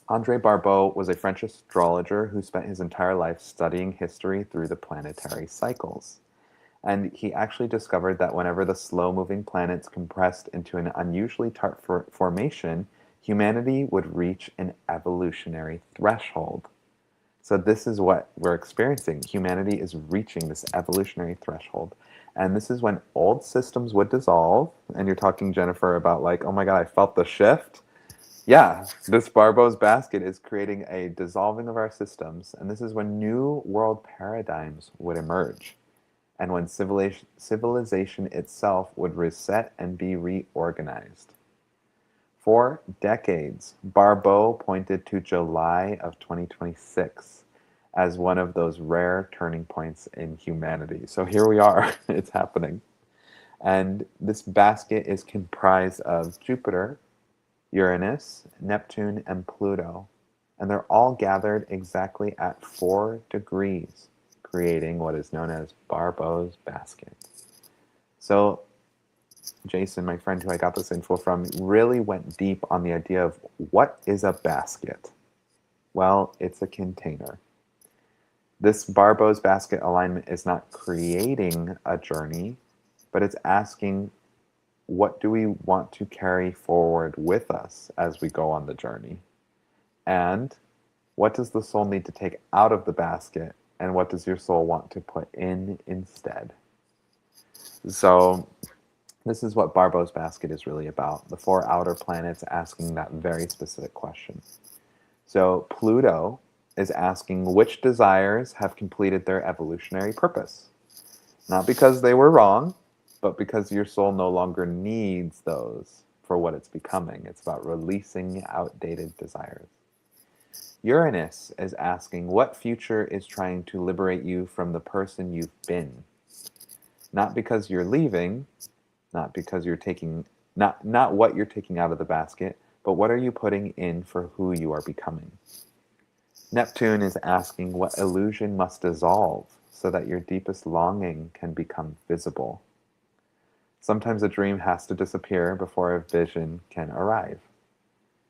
Andre Barbeau was a French astrologer who spent his entire life studying history through the planetary cycles. And he actually discovered that whenever the slow moving planets compressed into an unusually tart formation, humanity would reach an evolutionary threshold. So, this is what we're experiencing. Humanity is reaching this evolutionary threshold. And this is when old systems would dissolve. And you're talking, Jennifer, about like, oh my God, I felt the shift. Yeah, this Barbo's basket is creating a dissolving of our systems, and this is when new world paradigms would emerge, and when civilization itself would reset and be reorganized. For decades, Barbeau pointed to July of 2026 as one of those rare turning points in humanity. So here we are, it's happening. And this basket is comprised of Jupiter, Uranus, Neptune, and Pluto. And they're all gathered exactly at 4 degrees, creating what is known as Barbeau's basket. So Jason, my friend who I got this info from, really went deep on the idea of what is a basket? Well, it's a container. This Barbeau's basket alignment is not creating a journey, but it's asking, what do we want to carry forward with us as we go on the journey? And what does the soul need to take out of the basket? And what does your soul want to put in instead? So this is what Barbeau's basket is really about. The 4 outer planets asking that very specific question. So Pluto is asking which desires have completed their evolutionary purpose. Not because they were wrong, but because your soul no longer needs those for what it's becoming. It's about releasing outdated desires. Uranus is asking what future is trying to liberate you from the person you've been. Not because you're leaving, not because you're taking, not what you're taking out of the basket, but what are you putting in for who you are becoming. Neptune is asking what illusion must dissolve so that your deepest longing can become visible. Sometimes a dream has to disappear before a vision can arrive.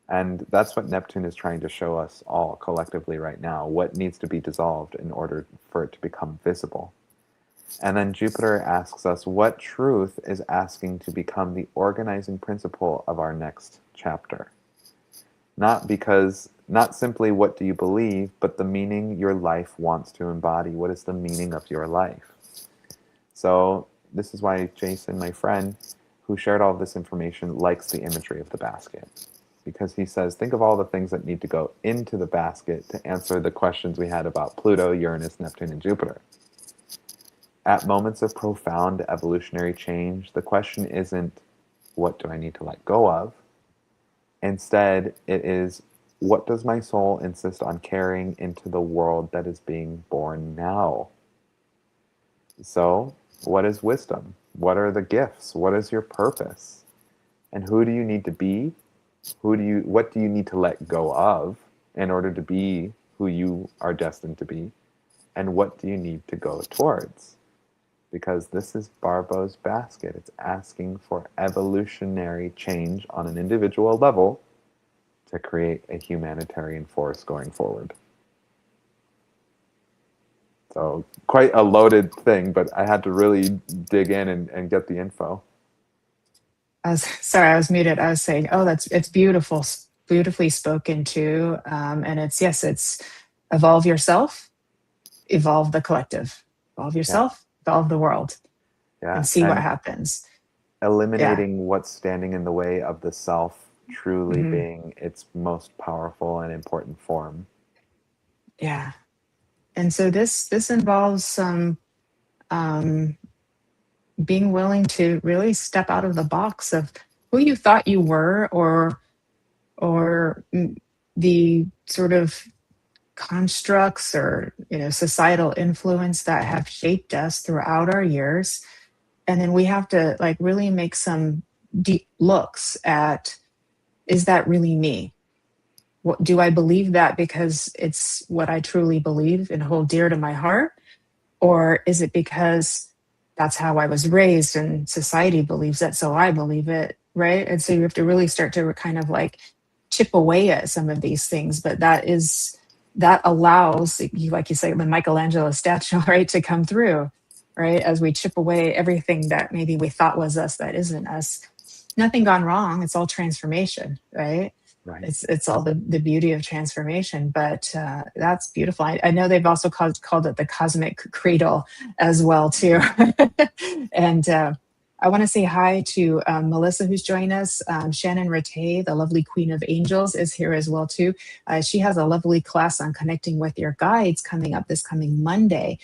And that's what Neptune is trying to show us all collectively right now, what needs to be dissolved in order for it to become visible. And then Jupiter asks us what truth is asking to become the organizing principle of our next chapter. Not simply what do you believe, but the meaning your life wants to embody. What is the meaning of your life? So this is why Jason, my friend, who shared all of this information, likes the imagery of the basket. Because he says, think of all the things that need to go into the basket to answer the questions we had about Pluto, Uranus, Neptune, and Jupiter. At moments of profound evolutionary change, the question isn't, what do I need to let go of? Instead, it is, what does my soul insist on carrying into the world that is being born now? So, what is wisdom? What are the gifts? What is your purpose? And who do you need to be? What do you need to let go of in order to be who you are destined to be? And what do you need to go towards? Because this is Barbeau's basket. It's asking for evolutionary change on an individual level to create a humanitarian force going forward. So quite a loaded thing, but I had to really dig in and get the info. Sorry, I was muted. I was saying, oh, it's beautiful, beautifully spoken too. And it's evolve yourself, evolve the collective, evolve Yeah, yourself, evolve the world, yeah. and see what And happens. Yeah. eliminating what's standing in the way of the self truly Hmm. being its most powerful and important form. Yeah. And so this involves some um, being willing to really step out of the box of who you thought you were, or the sort of constructs or societal influence that have shaped us throughout our years. And then we have to like really make some deep looks at, is that really me? What do I believe that because it's what I truly believe and hold dear to my heart? Or is it because that's how I was raised and society believes it, so I believe it, right? And so you have to really start to kind of like chip away at some of these things. But that allows, like you say, the Michelangelo statue, right, to come through, right? As we chip away everything that maybe we thought was us that isn't us. Nothing gone wrong. It's all transformation, right? Right. It's all the beauty of transformation. But that's beautiful. I know they've also called it the cosmic cradle as well too. And I want to say hi to Melissa, who's joined us. Shannon Rattay, the lovely Queen of Angels, is here as well too. She has a lovely class on connecting with your guides coming up this coming Monday.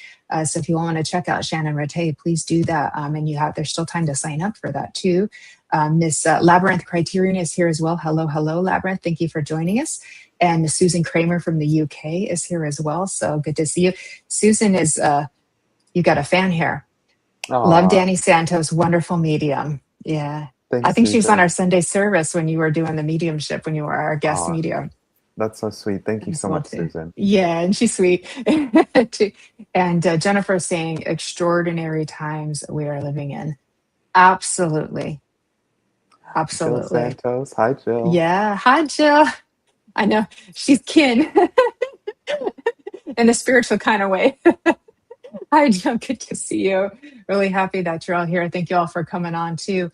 So if you want to check out Shannon Rattay, please do that. And there's still time to sign up for that too. Miss Labyrinth Criterion is here as well. Hello, hello, Labyrinth. Thank you for joining us. And Miss Susan Kramer from the UK is here as well. So good to see you. Susan is, you got a fan here. Love Aw, Danny Santos, wonderful medium. Yeah. I thanks, think she was on Susan. our Sunday service when you were doing the mediumship, when you were our guest Aw, medium that's so sweet. Thank you as so well much, too. Susan. Yeah, and she's sweet. Too. And Jennifer is saying extraordinary times we are living in. Absolutely. Jill Absolutely. Santos. Hi, Jill. Yeah. Hi, Jill. I know she's kin in a spiritual kind of way. Hi, Jill. Good to see you. Really happy that you're all here. Thank you all for coming on too.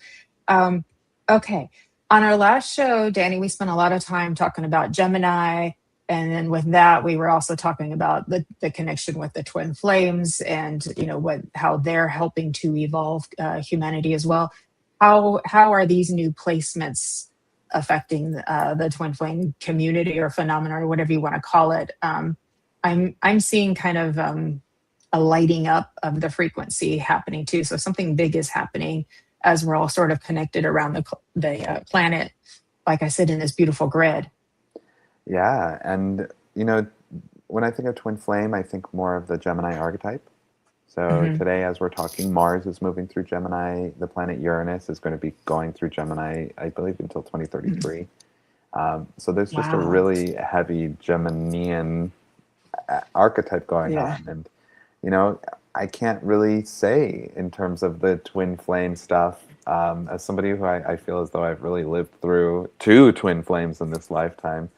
Um, okay. On our last show, Danny, we spent a lot of time talking about Gemini. And then with that, we were also talking about the connection with the twin flames and how they're helping to evolve humanity as well. How are these new placements affecting the twin flame community or phenomena or whatever you want to call it? I'm seeing kind of a lighting up of the frequency happening too. So something big is happening as we're all sort of connected around the planet, like I said, in this beautiful grid. Yeah, and you know, when I think of twin flame, I think more of the Gemini archetype. So Hmm. today, as we're talking, Mars is moving through Gemini. The planet Uranus is going to be going through Gemini, I believe, until 2033. So there's just a Wow. really heavy Geminian archetype going Yeah. on, and you know, I can't really say in terms of the twin flame stuff. As somebody who I feel as though I've really lived through two twin flames in this lifetime,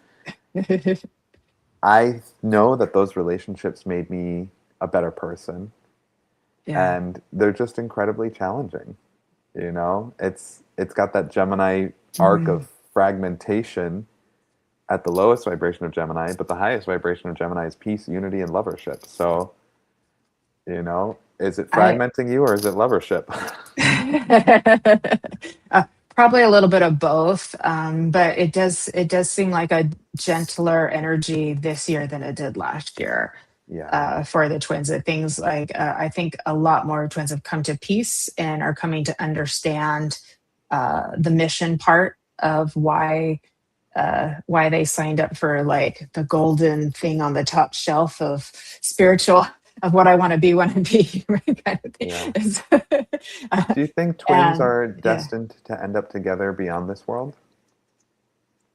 I know that those relationships made me a better person, Yeah. and they're just incredibly challenging. You know, it's got that Gemini arc Mhm. of fragmentation at the lowest vibration of Gemini, but the highest vibration of Gemini is peace, unity, and lovership. So, you know, is it I fragmenting you or is it lovership? uh, probably a little bit of both, but it does seem like a gentler energy this year than it did last year Yeah, for the twins. That things like I think a lot more twins have come to peace and are coming to understand the mission part of why they signed up for like the golden thing on the top shelf of spiritual of what I want to be when I be right, kind of yeah. thing. Do you think twins And are yeah. destined to end up together beyond this world?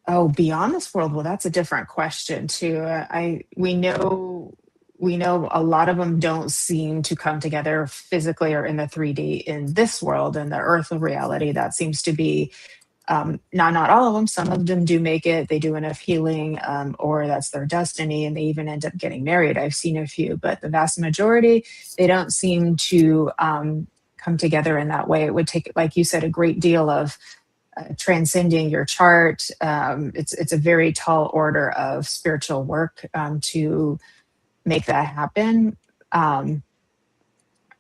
Oh, beyond this world. Well, that's a different question too. I we know a lot of them don't seem to come together physically or in the 3D in this world in the earth of reality. That seems to be not all of them. Some of them do make it. They do enough healing, or that's their destiny, and they even end up getting married. I've seen a few, but the vast majority, they don't seem to come together in that way. It would take, like you said, a great deal of transcending your chart. It's a very tall order of spiritual work to make that happen. Um,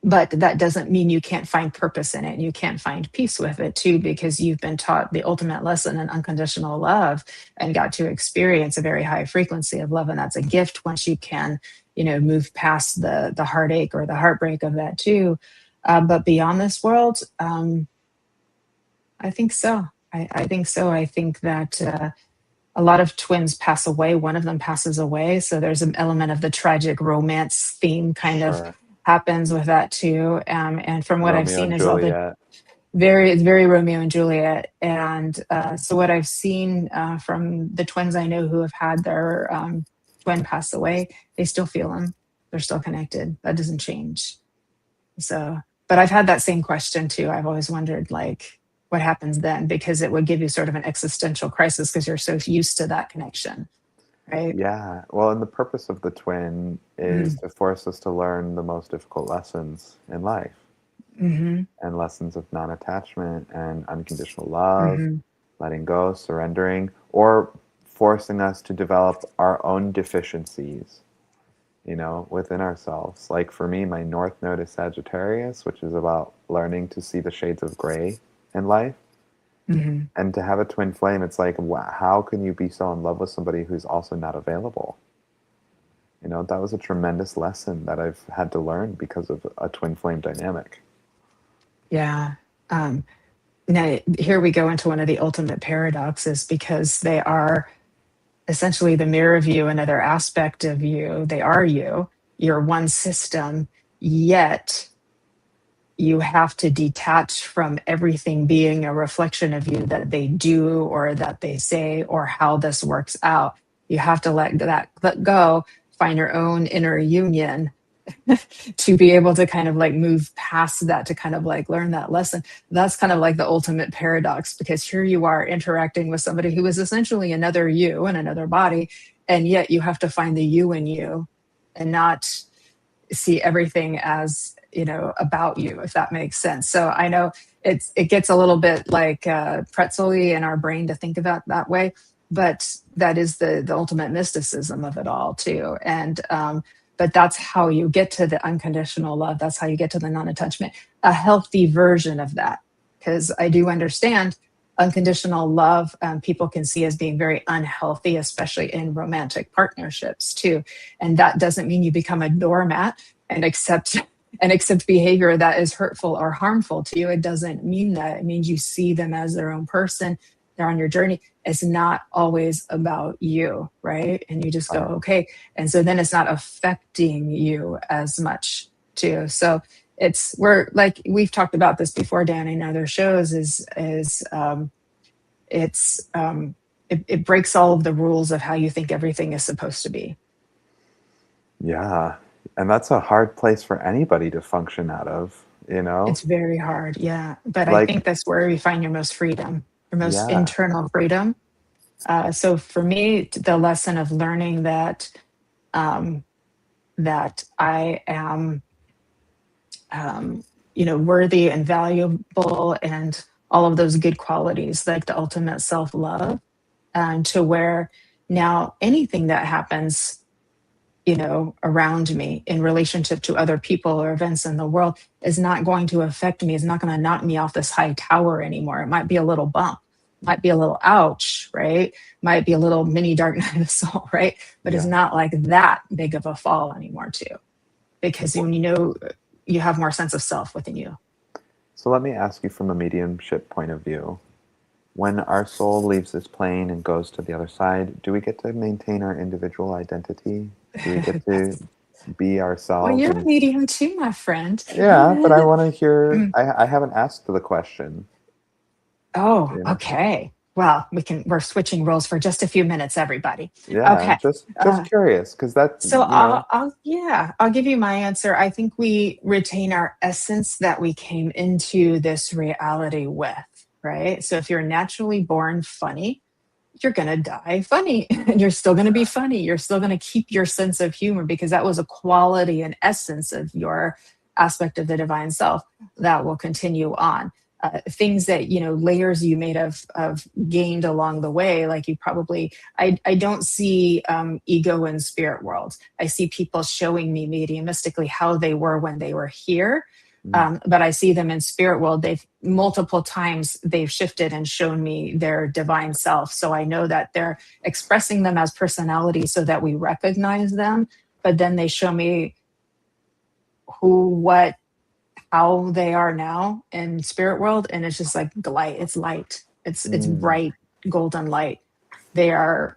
but that doesn't mean you can't find purpose in it and you can't find peace with it too, because you've been taught the ultimate lesson in unconditional love and got to experience a very high frequency of love. And that's a gift once you can, move past the heartache or the heartbreak of that too. But beyond this world, I think so. I think so. I think that a lot of twins pass away. One of them passes away. So there's an element of the tragic romance theme kind of Sure. happens with that too. And from what I've Romeo seen and is all the Juliet. it's very Romeo and Juliet. And so what I've seen from the twins I know who have had their twin pass away, they still feel them. They're still connected. That doesn't change. So, but I've had that same question too. I've always wondered, like, what happens then? Because it would give you sort of an existential crisis because you're so used to that connection, right? Yeah. Well, and the purpose of the twin is to force us to learn the most difficult lessons in life, Mm-hmm. and lessons of non-attachment and unconditional love, Mm-hmm. letting go, surrendering, or forcing us to develop our own deficiencies. within ourselves. Like for me, my North Node is Sagittarius, which is about learning to see the shades of gray in life. Hmm. And to have a twin flame, it's like, how can you be so in love with somebody who's also not available? That was a tremendous lesson that I've had to learn because of a twin flame dynamic. Yeah. Now, here we go into one of the ultimate paradoxes, because they are essentially the mirror of you, another aspect of you. They are you. You're one system, yet you have to detach from everything being a reflection of you that they do or that they say or how this works out. You have to let go, find your own inner union to be able to kind of like move past that, to kind of like learn that lesson. That's kind of like the ultimate paradox, because here you are interacting with somebody who is essentially another you in another body, and yet you have to find the you in you and not see everything as about you, if that makes sense. So I know it gets a little bit like pretzel-y in our brain to think about that way, but that is the ultimate mysticism of it all too. And but that's how you get to the unconditional love. That's how you get to the non-attachment, a healthy version of that. Because I do understand unconditional love, people can see as being very unhealthy, especially in romantic partnerships too. And that doesn't mean you become a doormat and accept behavior that is hurtful or harmful to you. It doesn't mean that. It means you see them as their own person. They're on your journey. It's not always about you, right? And you just go, Right. okay. And so then it's not affecting you as much too. So we've talked about this before, Danny, in other shows, it breaks all of the rules of how you think everything is supposed to be. Yeah. And that's a hard place for anybody to function out of, It's very hard, yeah. But I Like, think that's where you find your most freedom, your most yeah. internal freedom. So for me, the lesson of learning um, that I am, worthy and valuable, and all of those good qualities, like the ultimate self-love, to where now anything that happens around me in relationship to other people or events in the world is not going to affect me. It's not going to knock me off this high tower anymore. It might be a little bump, might be a little ouch, right? Might be a little mini dark night of the soul, right? But it's Yeah. not like that big of a fall anymore, too, because when you have more sense of self within you. So let me ask you from a mediumship point of view. When our soul leaves this plane and goes to the other side, do we get to maintain our individual identity? Do we get to be Well, ourselves? you're a And medium too, my friend. yeah, but I want to hear. I haven't asked the question. Oh, You know? okay. Well, we're switching roles for just a few minutes, everybody. Yeah, Okay. just curious because that's So I'll give you my answer. I think we retain our essence that we came into this reality with, right? So if you're naturally born funny, you're going to die funny, and you're still going to be funny. You're still going to keep your sense of humor, because that was a quality and essence of your aspect of the divine self that will continue on. Things that, layers you may have gained along the way, like you probably, I don't see ego in spirit worlds. I see people showing me mediumistically how they were when they were here. But I see them in spirit world. They've multiple times they've shifted and shown me their divine self. So I know that they're expressing them as personality so that we recognize them. But then they show me how they are now in spirit world, and it's just like light. It's light. It's Mm, bright golden light. They're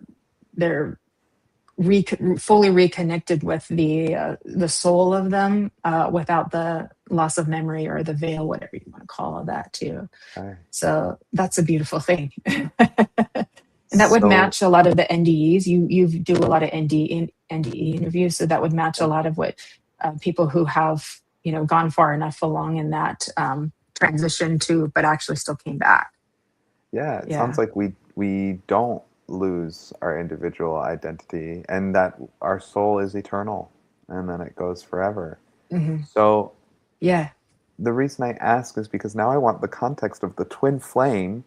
fully reconnected with the soul of them, without the loss of memory or the veil, whatever you want to call that too. okay. So that's a beautiful thing. And that would So match a lot of the NDEs. You do a lot of NDE interviews, so that would match a lot of what people who have gone far enough along in that transition to, but actually still came back. yeah, it sounds Yeah. like we don't lose our individual identity and that our soul is eternal and then it goes forever. Hmm. So Yeah. the reason I ask is because now I want the context of the twin flame.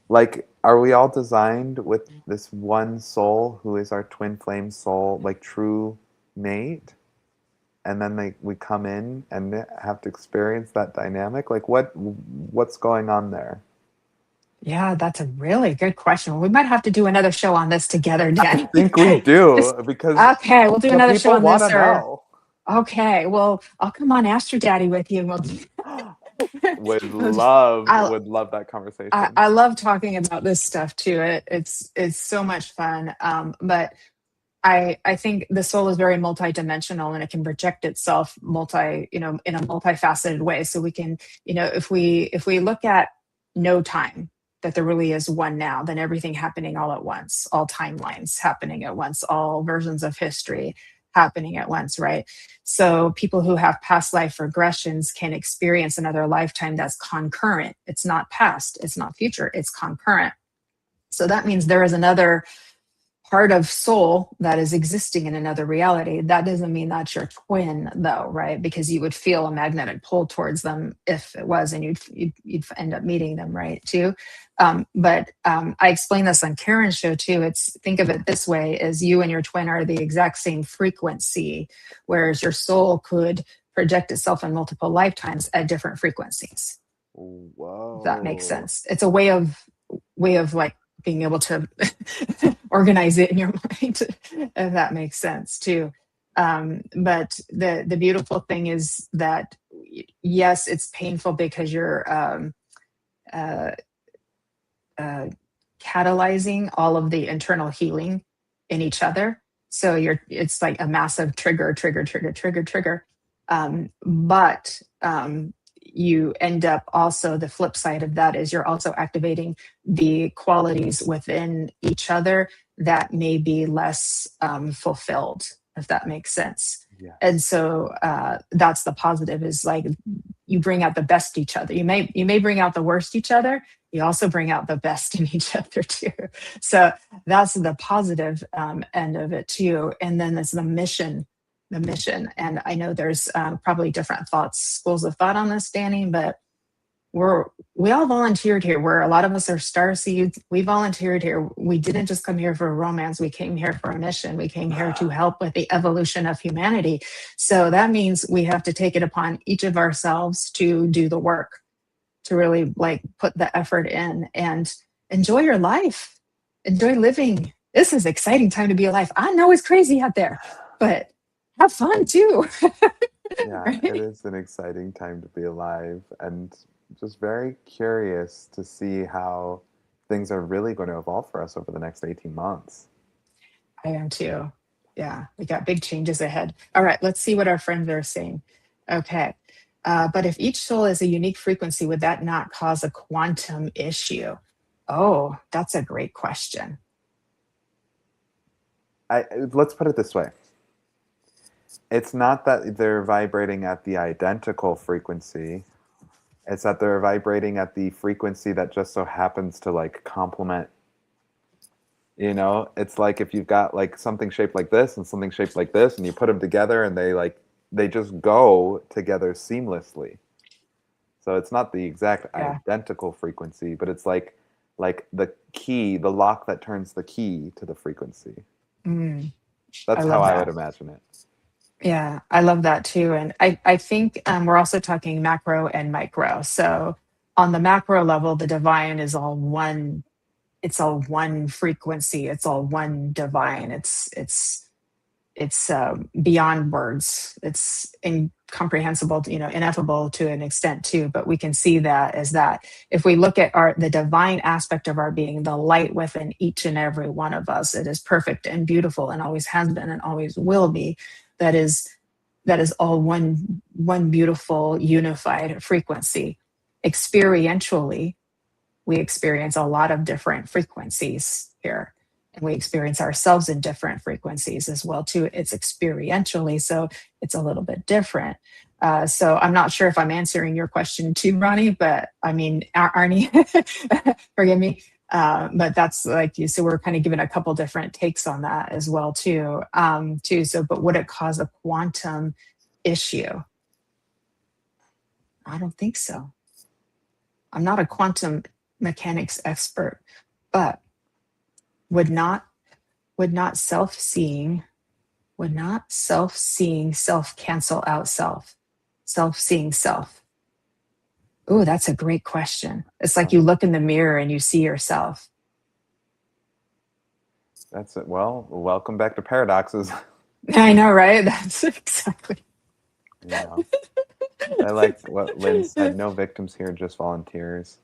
Like, are we all designed with this one soul who is our twin flame soul, like true mate, and then we come in and have to experience that dynamic? Like what's going on there? Yeah, that's a really good question. We might have to do another show on this together, I Danny. think we Just- do, because okay, we'll do the another show people on want this. to Or know. okay, well, I'll come on Astro Daddy with you. And would we'll just, love I'll, would love that conversation. I love talking about this stuff too. It's so much fun. But I think the soul is very multidimensional, and it can project itself in a multifaceted way. So we can, if we look at no time, that there really is one now, then everything happening all at once, all timelines happening at once, all versions of history happening at once, right? So people who have past life regressions can experience another lifetime that's concurrent. It's not past, it's not future, it's concurrent. So that means there is another part of soul that is existing in another reality. That doesn't mean that's your twin, though, right? Because you would feel a magnetic pull towards them if it was, and you'd end up meeting them, right? Too. But I explain this on Karen's show too. Think of it this way: as you and your twin are the exact same frequency, whereas your soul could project itself in multiple lifetimes at different frequencies. If that makes Whoa. sense. It's a way of like being able to organize it in your mind, if that makes sense too. But the beautiful thing is that yes, it's painful because you're uh, catalyzing all of the internal healing in each other. So it's like a massive trigger. But you end up also, the flip side of that is you're also activating the qualities within each other that may be less fulfilled, if that makes sense. Yeah. And so that's the positive, is like you bring out the best each other. You may bring out the worst each other. You also bring out the best in each other too. So that's the positive end of it too. And then there's the mission. And I know there's probably different schools of thought on this, Danny, but we all volunteered here. Where a lot of us are star seeds. We volunteered here. We didn't just come here for a romance. We came here for a mission. We came here to help with the evolution of humanity. So that means we have to take it upon each of ourselves to do the work, to really like put the effort in and enjoy your life. Enjoy living. This is an exciting time to be alive. I know it's crazy out there, but have fun too. Yeah, Right? it is an exciting time to be alive, and just very curious to see how things are really going to evolve for us over the next 18 months. I am too. Yeah, we got big changes ahead. All right, let's see what our friends are saying. Okay. But if each soul is a unique frequency, would that not cause a quantum issue? Oh, that's a great question. Let's put it this way. It's not that they're vibrating at the identical frequency. It's that they're vibrating at the frequency that just so happens to like complement. It's like if you've got like something shaped like this and something shaped like this, and you put them together, and they just go together seamlessly. So it's not the exact identical frequency, but it's like the key, the lock that turns the key to the frequency. That's how I would imagine it. Yeah, I love that too. And I think we're also talking macro and micro. So on the macro level, the divine is all one. It's all one frequency. It's all one divine. It's beyond words. It's incomprehensible, ineffable to an extent too. But we can see that as that. If we look at the divine aspect of our being, the light within each and every one of us, it is perfect and beautiful, and always has been and always will be. That is all one beautiful unified frequency. Experientially, we experience a lot of different frequencies here, and we experience ourselves in different frequencies as well too. It's experientially, so it's a little bit different. So I'm not sure if I'm answering your question too, Ronnie, but I mean, Arnie, forgive me. But that's like you. So we're kind of given a couple different takes on that as well too. So, but would it cause a quantum issue? I don't think so. I'm not a quantum mechanics expert, but would not self-seeing, Would not self-seeing self cancel out self? Self-seeing self. Oh, that's a great question. It's like you look in the mirror and you see yourself. That's it. Well, welcome back to paradoxes. I know, right? That's exactly. I like what Lynn said, no victims here, just volunteers.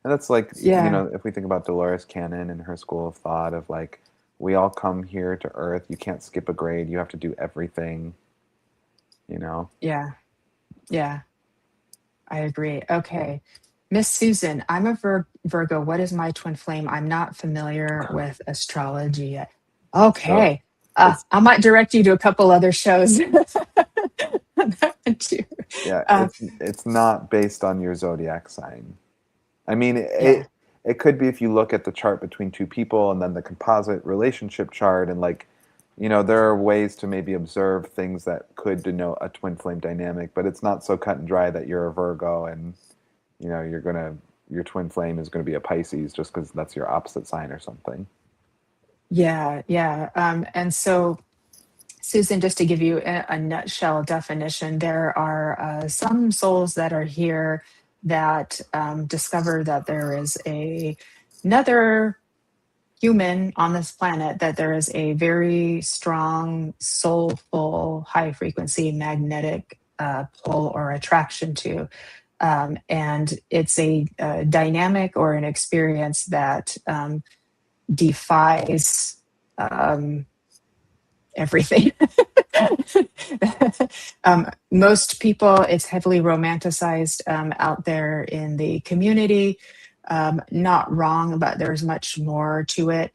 And that's like, Yeah, if we think about Dolores Cannon and her school of thought of like, we all come here to Earth, you can't skip a grade, you have to do everything, yeah, yeah. I agree. Okay. Miss Susan, I'm a Virgo. What is my twin flame? I'm not familiar with astrology yet. So Okay. it's, I might direct you to a couple other shows. On that one too. yeah, Uh, it's not based on your zodiac sign. I mean, yeah. it could be if you look at the chart between two people and then the composite relationship chart and like, there are ways to maybe observe things that could denote a twin flame dynamic, but it's not so cut and dry that you're a Virgo and your twin flame is gonna be a Pisces just because that's your opposite sign or something. Yeah. Yeah. And so, Susan, just to give you a nutshell definition, there are some souls that are here that discover that there is another human on this planet, that there is a very strong, soulful, high frequency magnetic pull or attraction to. And it's a dynamic or an experience that defies everything. Most people, it's heavily romanticized out there in the community. Not wrong, but there's much more to it.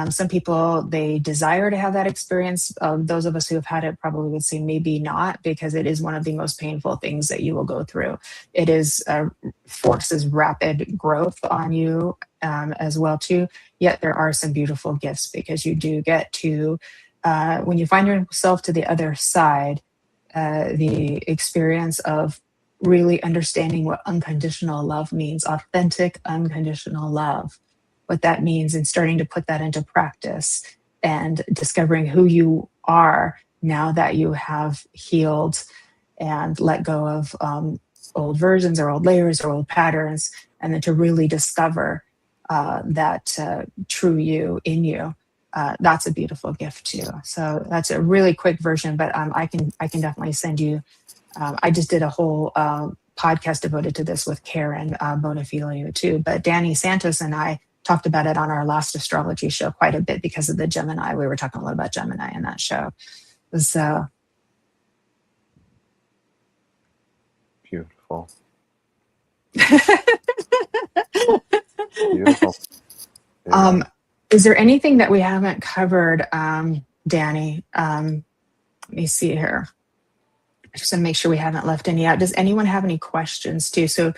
Some people, they desire to have that experience. Those of us who have had it probably would say maybe not, because it is one of the most painful things that you will go through. It is forces rapid growth on you as well too. Yet there are some beautiful gifts, because you do get to when you find yourself to the other side, the experience of really understanding what unconditional love means, authentic unconditional love, what that means, and starting to put that into practice and discovering who you are now that you have healed and let go of old versions or old layers or old patterns, and then to really discover that true you in you. That's a beautiful gift too. So that's a really quick version, but I can definitely send you. I just did a whole podcast devoted to this with Karen Bonafilio too. But Danny Santos and I talked about it on our last astrology show quite a bit because of the Gemini. We were talking a lot about Gemini in that show. So Beautiful. Beautiful. Yeah. Is there anything that we haven't covered, Danny? Let me see here. I just want to make sure we haven't left any out. Does anyone have any questions too? So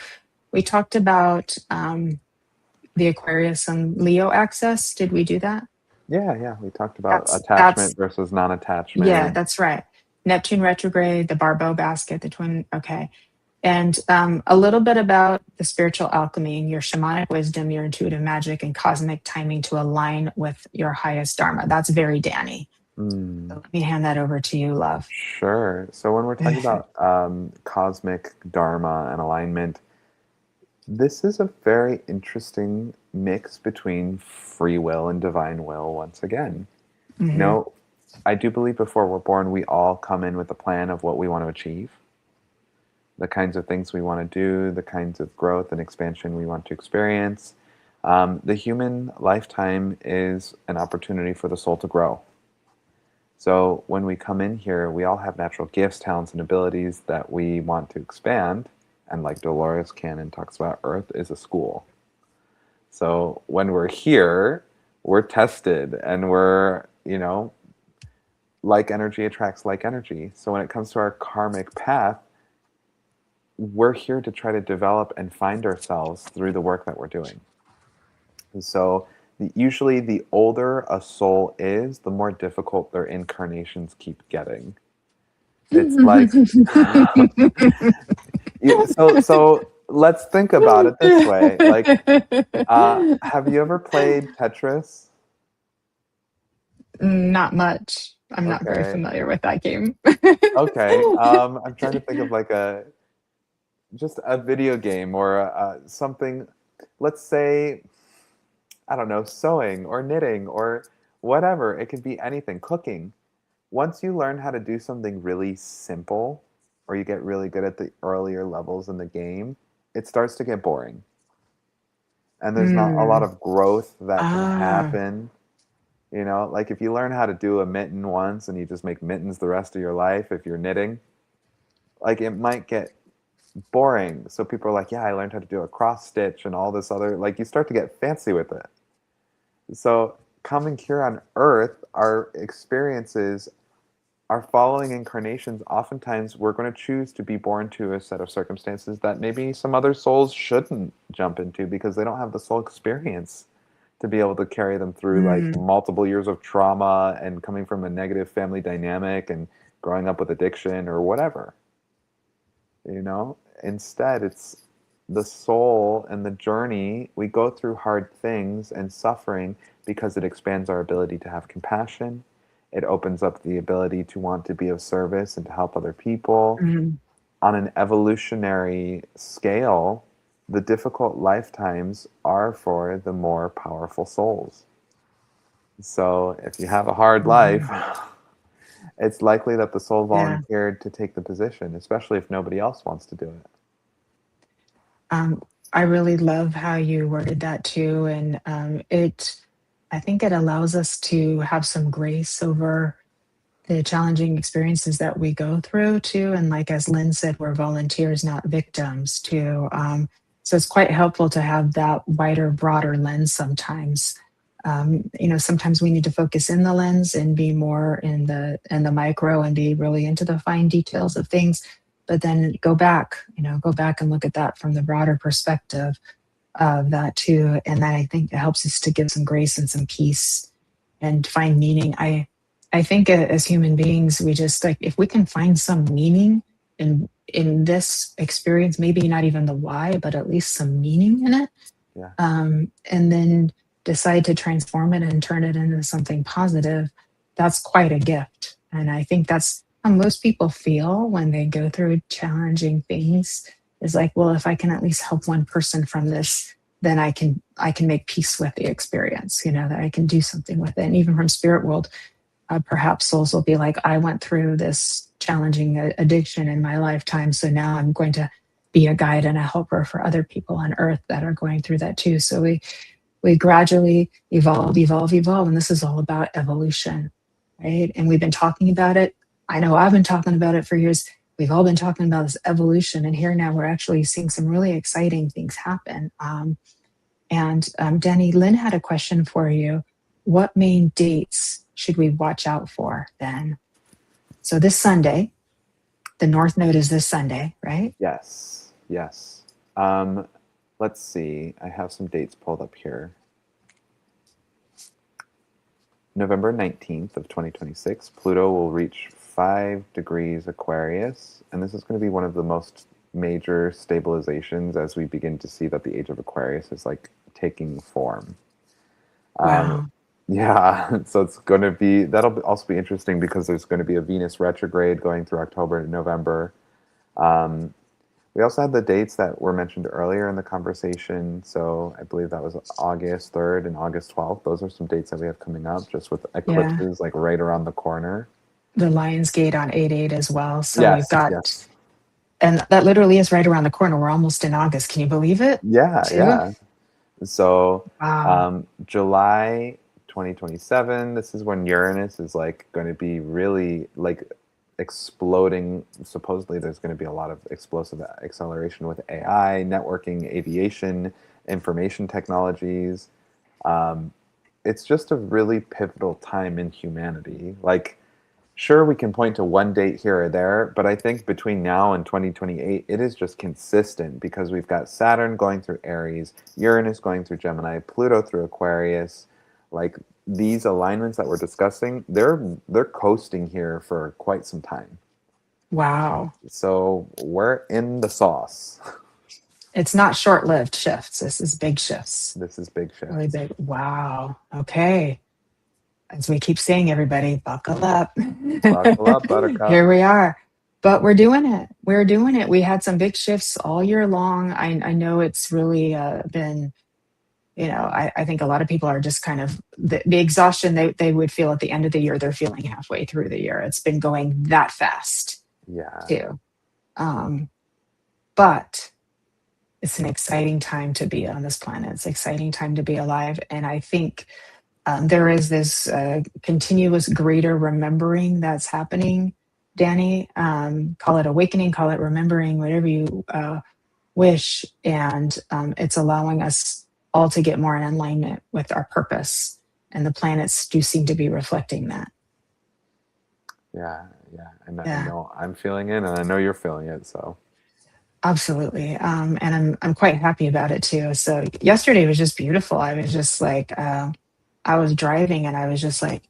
we talked about the Aquarius and Leo axis. Did we do that? Yeah. We talked about That's attachment versus non-attachment. yeah, that's right. Neptune retrograde, the Barbeau basket, the twin. Okay. And a little bit about the spiritual alchemy, your shamanic wisdom, your intuitive magic, and cosmic timing to align with your highest dharma. That's very Danny. So let me hand that over to you, love. Sure. So when we're talking about cosmic dharma and alignment, this is a very interesting mix between free will and divine will once again. Mm-hmm. I do believe before we're born, we all come in with a plan of what we want to achieve, the kinds of things we want to do, the kinds of growth and expansion we want to experience. The human lifetime is an opportunity for the soul to grow. So when we come in here, we all have natural gifts, talents, and abilities that we want to expand. And like Dolores Cannon talks about, Earth is a school. So when we're here, we're tested and we're, like energy attracts like energy. So when it comes to our karmic path, we're here to try to develop and find ourselves through the work that we're doing. And so usually the older a soul is, the more difficult their incarnations keep getting. It's like, so let's think about it this way. Like, have you ever played Tetris? Not much. I'm not very Okay. familiar with that game. Okay. I'm trying to think of like just a video game or something. Let's say, I don't know, sewing or knitting or whatever. It could be anything. Cooking. Once you learn how to do something really simple, or you get really good at the earlier levels in the game, it starts to get boring. And there's not a lot Mm. of growth that can Ah. happen. You know, like if you learn how to do a mitten once and you just make mittens the rest of your life, if you're knitting, like it might get boring. So people are like, yeah, I learned how to do a cross stitch and all this other, like you start to get fancy with it. So coming here on Earth, our experiences, our following incarnations, oftentimes we're going to choose to be born to a set of circumstances that maybe some other souls shouldn't jump into because they don't have the soul experience to be able to carry them through like Mm. multiple years of trauma and coming from a negative family dynamic and growing up with addiction or whatever. You know, instead it's the soul and the journey. We go through hard things and suffering because it expands our ability to have compassion. It opens up the ability to want to be of service and to help other people. Mm. On an evolutionary scale, the difficult lifetimes are for the more powerful souls. So if you have a hard life, Wow. it's likely that the soul Yeah. volunteered to take the position, especially if nobody else wants to do it. Um, I really love how you worded that too. And I think it allows us to have some grace over the challenging experiences that we go through too. And like as Lynn said, we're volunteers, not victims too. So it's quite helpful to have that wider, broader lens sometimes. Sometimes we need to focus in the lens and be more in the micro and be really into the fine details of things. But then go back and look at that from the broader perspective of that too. And that I think it helps us to give some grace and some peace and find meaning. I think as human beings, we just like if we can find some meaning in this experience, maybe not even the why, but at least some meaning in it, Yeah. and then decide to transform it and turn it into something positive, that's quite a gift. And I think that's how most people feel when they go through challenging things is like, well, if I can at least help one person from this, then I can make peace with the experience, that I can do something with it. And even from spirit world, perhaps souls will be like, I went through this challenging addiction in my lifetime. So now I'm going to be a guide and a helper for other people on earth that are going through that too. So we gradually evolve, evolve, evolve. And this is all about evolution, right? And we've been talking about it. I know I've been talking about it for years. We've all been talking about this evolution. And here now we're actually seeing some really exciting things happen. Danny, Lynn had a question for you. What main dates should we watch out for then? So this Sunday, the North Node is this Sunday, right? Yes. Yes. Um, let's see. I have some dates pulled up here. November 19th of 2026, Pluto will reach 5 degrees Aquarius, and this is going to be one of the most major stabilizations as we begin to see that the age of Aquarius is like taking form. Um, Wow. yeah, so it's going to be, also be interesting because there's going to be a Venus retrograde going through October and November. Um, we also had the dates that were mentioned earlier in the conversation. So I believe that was August 3rd and August 12th. Those are some dates that we have coming up, just with Yeah. eclipses like right around the corner. The Lions Gate on 8/8 as well. So we've Yes, got, yes. and that literally is right around the corner. We're almost in August. Can you believe it? Yeah, Too? yeah. So Wow. July 2027, this is when Uranus is like going to be really like exploding. Supposedly, there's going to be a lot of explosive acceleration with AI, networking, aviation, information technologies. Um, it's just a really pivotal time in humanity. Like, sure, we can point to one date here or there, but I think between now and 2028, it is just consistent because we've got Saturn going through Aries, Uranus going through Gemini, Pluto through Aquarius. Like these alignments that we're discussing, they're coasting here for quite some time. Wow. So we're in the sauce. It's not short lived shifts. This is big shifts. This is big Really shifts. big. Wow. Okay. as we keep saying, everybody, buckle up. Buckle up, Buttercup. Here we are. But we're doing it. We're doing it. We had some big shifts all year long. I know it's really been, I think a lot of people are just kind of the exhaustion they would feel at the end of the year, they're feeling halfway through the year. It's been going that fast Yeah. too. But it's an exciting time to be on this planet. It's an exciting time to be alive. And I think there is this continuous greater remembering that's happening, Danny. Call it awakening, call it remembering, whatever you wish. And it's allowing us all to get more in alignment with our purpose. And the planets do seem to be reflecting that. Yeah. And Yeah. I know I'm feeling it, and I know you're feeling it. So Absolutely. And I'm quite happy about it too. So yesterday was just beautiful. I was just like, I was driving and I was just like,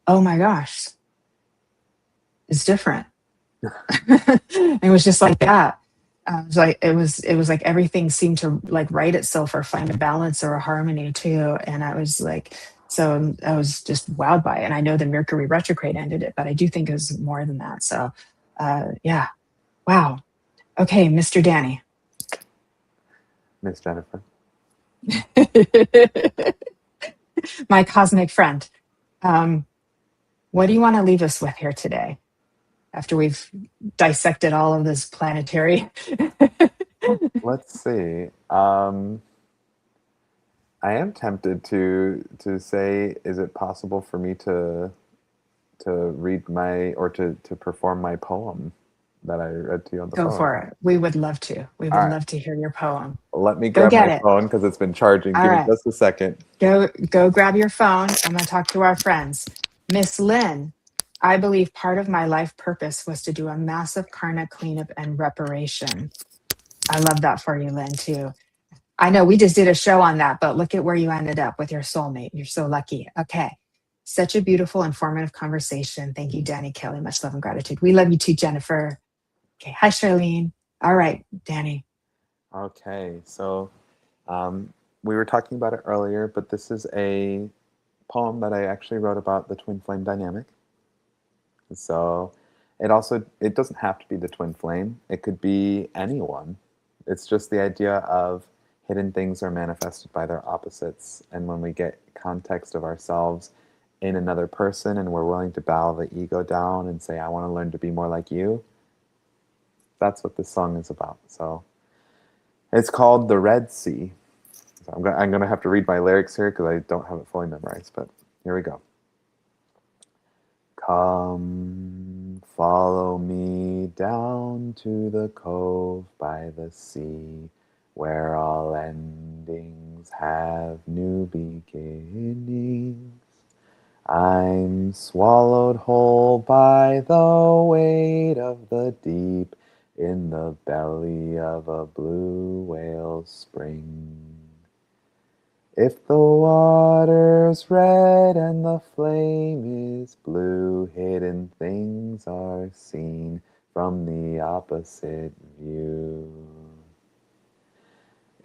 oh my gosh, it's different. It was just like that. It was like everything seemed to like right itself or find a balance or a harmony too. And I was like, so I was just wowed by it. And I know the Mercury retrograde ended it, but I do think it was more than that. So yeah. Wow. Okay, Mr. Danny. Miss Jennifer. My cosmic friend. What do you want to leave us with here today after we've dissected all of this planetary? Let's see. I am tempted to say, is it possible for me to read to perform my poem that I read to you on the Go phone? for it. We would love to. We All would right. love to hear your poem. Let me Go grab get my it. phone because it's been charging. All Give me right. just a second. Go grab your phone. I'm going to talk to our friends. Miss Lynn, I believe part of my life purpose was to do a massive karma cleanup and reparation. I love that for you, Lynn, too. I know we just did a show on that, but look at where you ended up with your soulmate. You're so lucky. Okay. Such a beautiful, informative conversation. Thank you, Danny Kelly. Much love and gratitude. We love you too, Jennifer. Okay. Hi, Charlene. All right, Danny. Okay. So we were talking about it earlier, but this is a poem that I actually wrote about the twin flame dynamic. So it doesn't have to be the twin flame. It could be anyone. It's just the idea of hidden things are manifested by their opposites. And when we get context of ourselves in another person and we're willing to bow the ego down and say, I want to learn to be more like you, that's what this song is about. So it's called The Red Sea. So I'm going to have to read my lyrics here because I don't have it fully memorized, but here we go. Come, follow me down to the cove by the sea, where all endings have new beginnings. I'm swallowed whole by the weight of the deep in the belly of a blue whale spring. If the water's red and the flame is blue, hidden things are seen from the opposite view.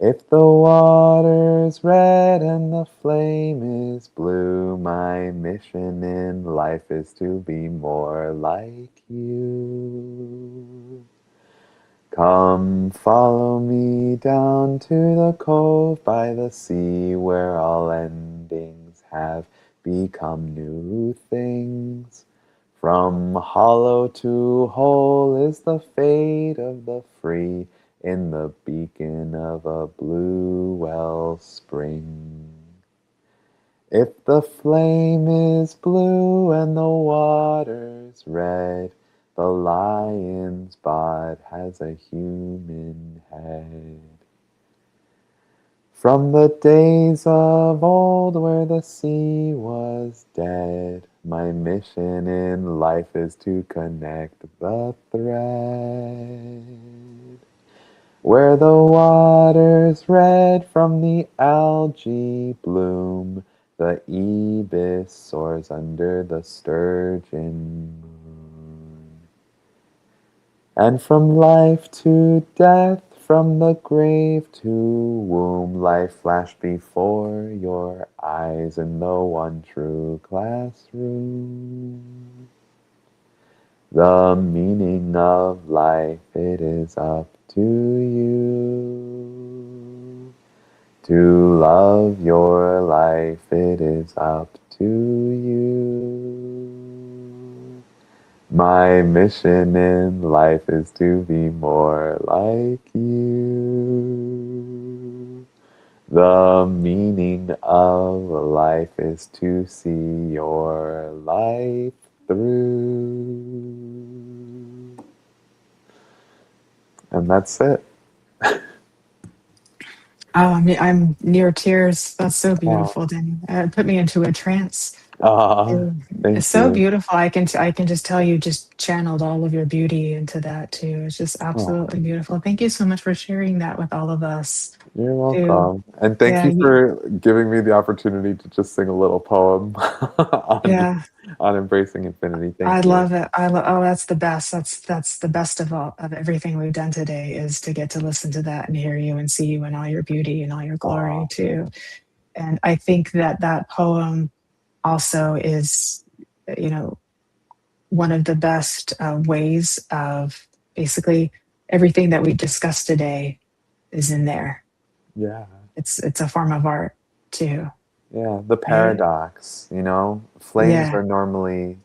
If the water's red and the flame is blue, my mission in life is to be more like you. Come, follow me down to the cove by the sea, where all endings have become new things. From hollow to whole is the fate of the free, in the beacon of a blue well spring. If the flame is blue and the water's red, the lion's bod has a human head. From the days of old where the sea was dead, my mission in life is to connect the thread. Where the water's red from the algae bloom, the ibis soars under the sturgeon moon. And from life to death, from the grave to womb, life flashed before your eyes in the one true classroom. The meaning of life, it is up to you. To love your life, it is up to you. My mission in life is to be more like you. The meaning of life is to see your life through. And that's it. Oh, I'm near tears. That's so Oh, beautiful, Danny. It put me into a trance. It's thank so you. beautiful. I can just tell you just channeled all of your beauty into that too. It's just Oh, absolutely beautiful. Thank you so much for sharing that with all of us you're too. welcome. And thank Yeah, you for giving me the opportunity to just sing a little poem yeah. on embracing infinity. I Thank you. love it. Oh, that's the best. That's the best of all of everything we've done today is to get to listen to that and hear you and see you in all your beauty and all your glory Oh, too. And I think that that poem also is, you know, one of the best ways of basically everything that we discussed today is in there. yeah. It's a form of art too, Yeah, the right? paradox, flames Yeah. are normally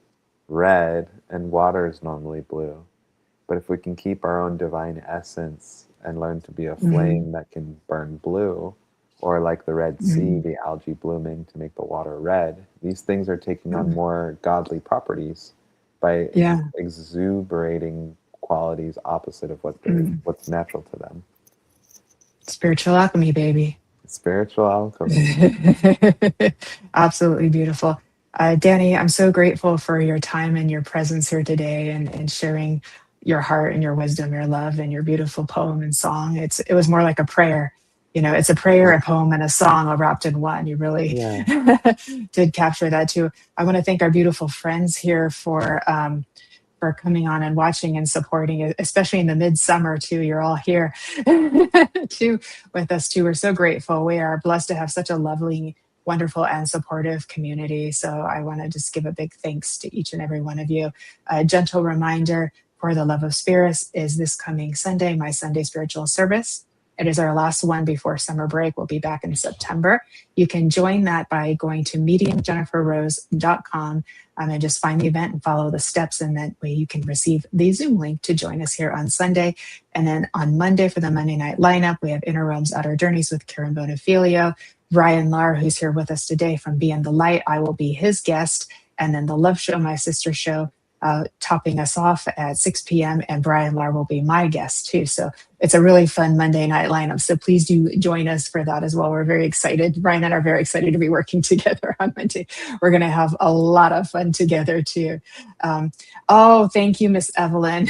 red and water is normally blue. But if we can keep our own divine essence and learn to be a Hmm. flame that can burn blue, or like the Red Sea, Hmm. the algae blooming to make the water red, these things are taking on more godly properties by Yeah. exuberating qualities opposite of Mm. what's natural to them. Spiritual alchemy, baby. Spiritual alchemy. Absolutely beautiful. Danny, I'm so grateful for your time and your presence here today and sharing your heart and your wisdom, your love, and your beautiful poem and song. It was more like a prayer. You know, it's a prayer, a poem, and a song all wrapped in one. You really Yeah. did capture that too. I want to thank our beautiful friends here for coming on and watching and supporting it, especially in the midsummer too. You're all here too with us too. We're so grateful. We are blessed to have such a lovely, wonderful, and supportive community. So I want to just give a big thanks to each and every one of you. A gentle reminder for the Love of Spirits is this coming Sunday, my Sunday spiritual service. It is our last one before summer break. We'll be back in September. You can join that by going to mediumjenniferrose.com and just find the event and follow the steps. And that way you can receive the Zoom link to join us here on Sunday. And then on Monday for the Monday night lineup, we have Inner Realms Outer Journeys with Karen Bonifilio. Brian Lar, who's here with us today from Beyond the Light, I will be his guest. And then the Love Show, my sister show, topping us off at 6 p.m. And Brian Lar will be my guest too. So it's a really fun Monday night lineup. So please do join us for that as well. We're very excited. Brian and I are very excited to be working together on Monday. We're going to have a lot of fun together too. Oh, thank you, Miss Evelyn.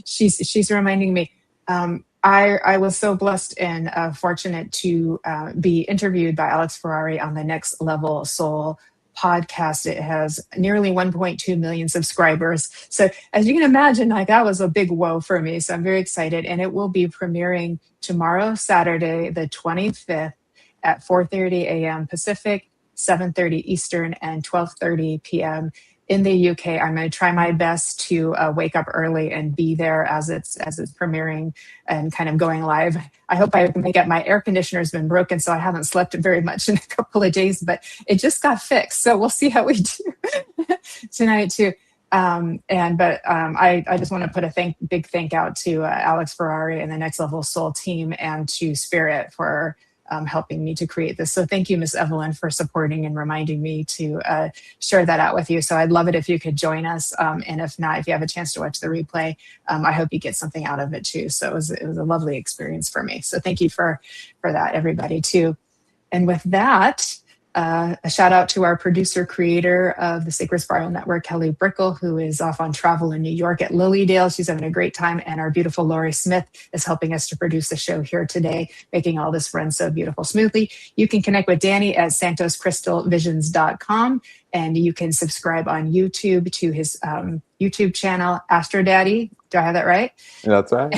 she's reminding me. I was so blessed and fortunate to be interviewed by Alex Ferrari on the Next Level Soul podcast. It has nearly 1.2 million subscribers. So as you can imagine, like that was a big whoa for me. So I'm very excited. And it will be premiering tomorrow, Saturday, the 25th at 4:30 a.m. Pacific, 7:30 Eastern, and 12:30 p.m. in the UK. I'm going to try my best to wake up early and be there as it's premiering and kind of going live. I hope I can make it. My air conditioner's been broken, so I haven't slept very much in a couple of days, but it just got fixed. So we'll see how we do tonight too. I just want to put a big thank out to Alex Ferrari and the Next Level Soul team and to Spirit for helping me to create this. So thank you, Miss Evelyn, for supporting and reminding me to share that out with you. So I'd love it if you could join us. And if not, if you have a chance to watch the replay, I hope you get something out of it too. So it was a lovely experience for me. So thank you for that, everybody too. And with that, a shout out to our producer, creator of the Sacred Spiral Network, Kelly Brickle, who is off on travel in New York at Lilydale. She's having a great time. And our beautiful Lori Smith is helping us to produce the show here today, making all this run so beautiful, smoothly. You can connect with Danny at santoscrystalvisions.com. And you can subscribe on YouTube to his YouTube channel, Astro Daddy, Do I have that right? That's right.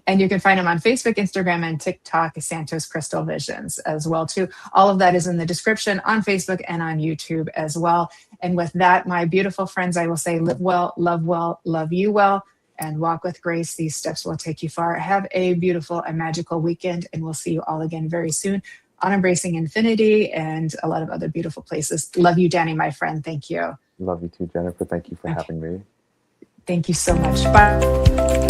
And you can find him on Facebook, Instagram, and TikTok, Santos Crystal Visions as well too. All of that is in the description on Facebook and on YouTube as well. And with that, my beautiful friends, I will say live well, love you well, and walk with grace. These steps will take you far. Have a beautiful and magical weekend, and we'll see you all again very soon on Embracing Infinity and a lot of other beautiful places. Love you, Danny, my friend. Thank you. Love you too, Jennifer. Thank you for having me. Thank you so much. Bye.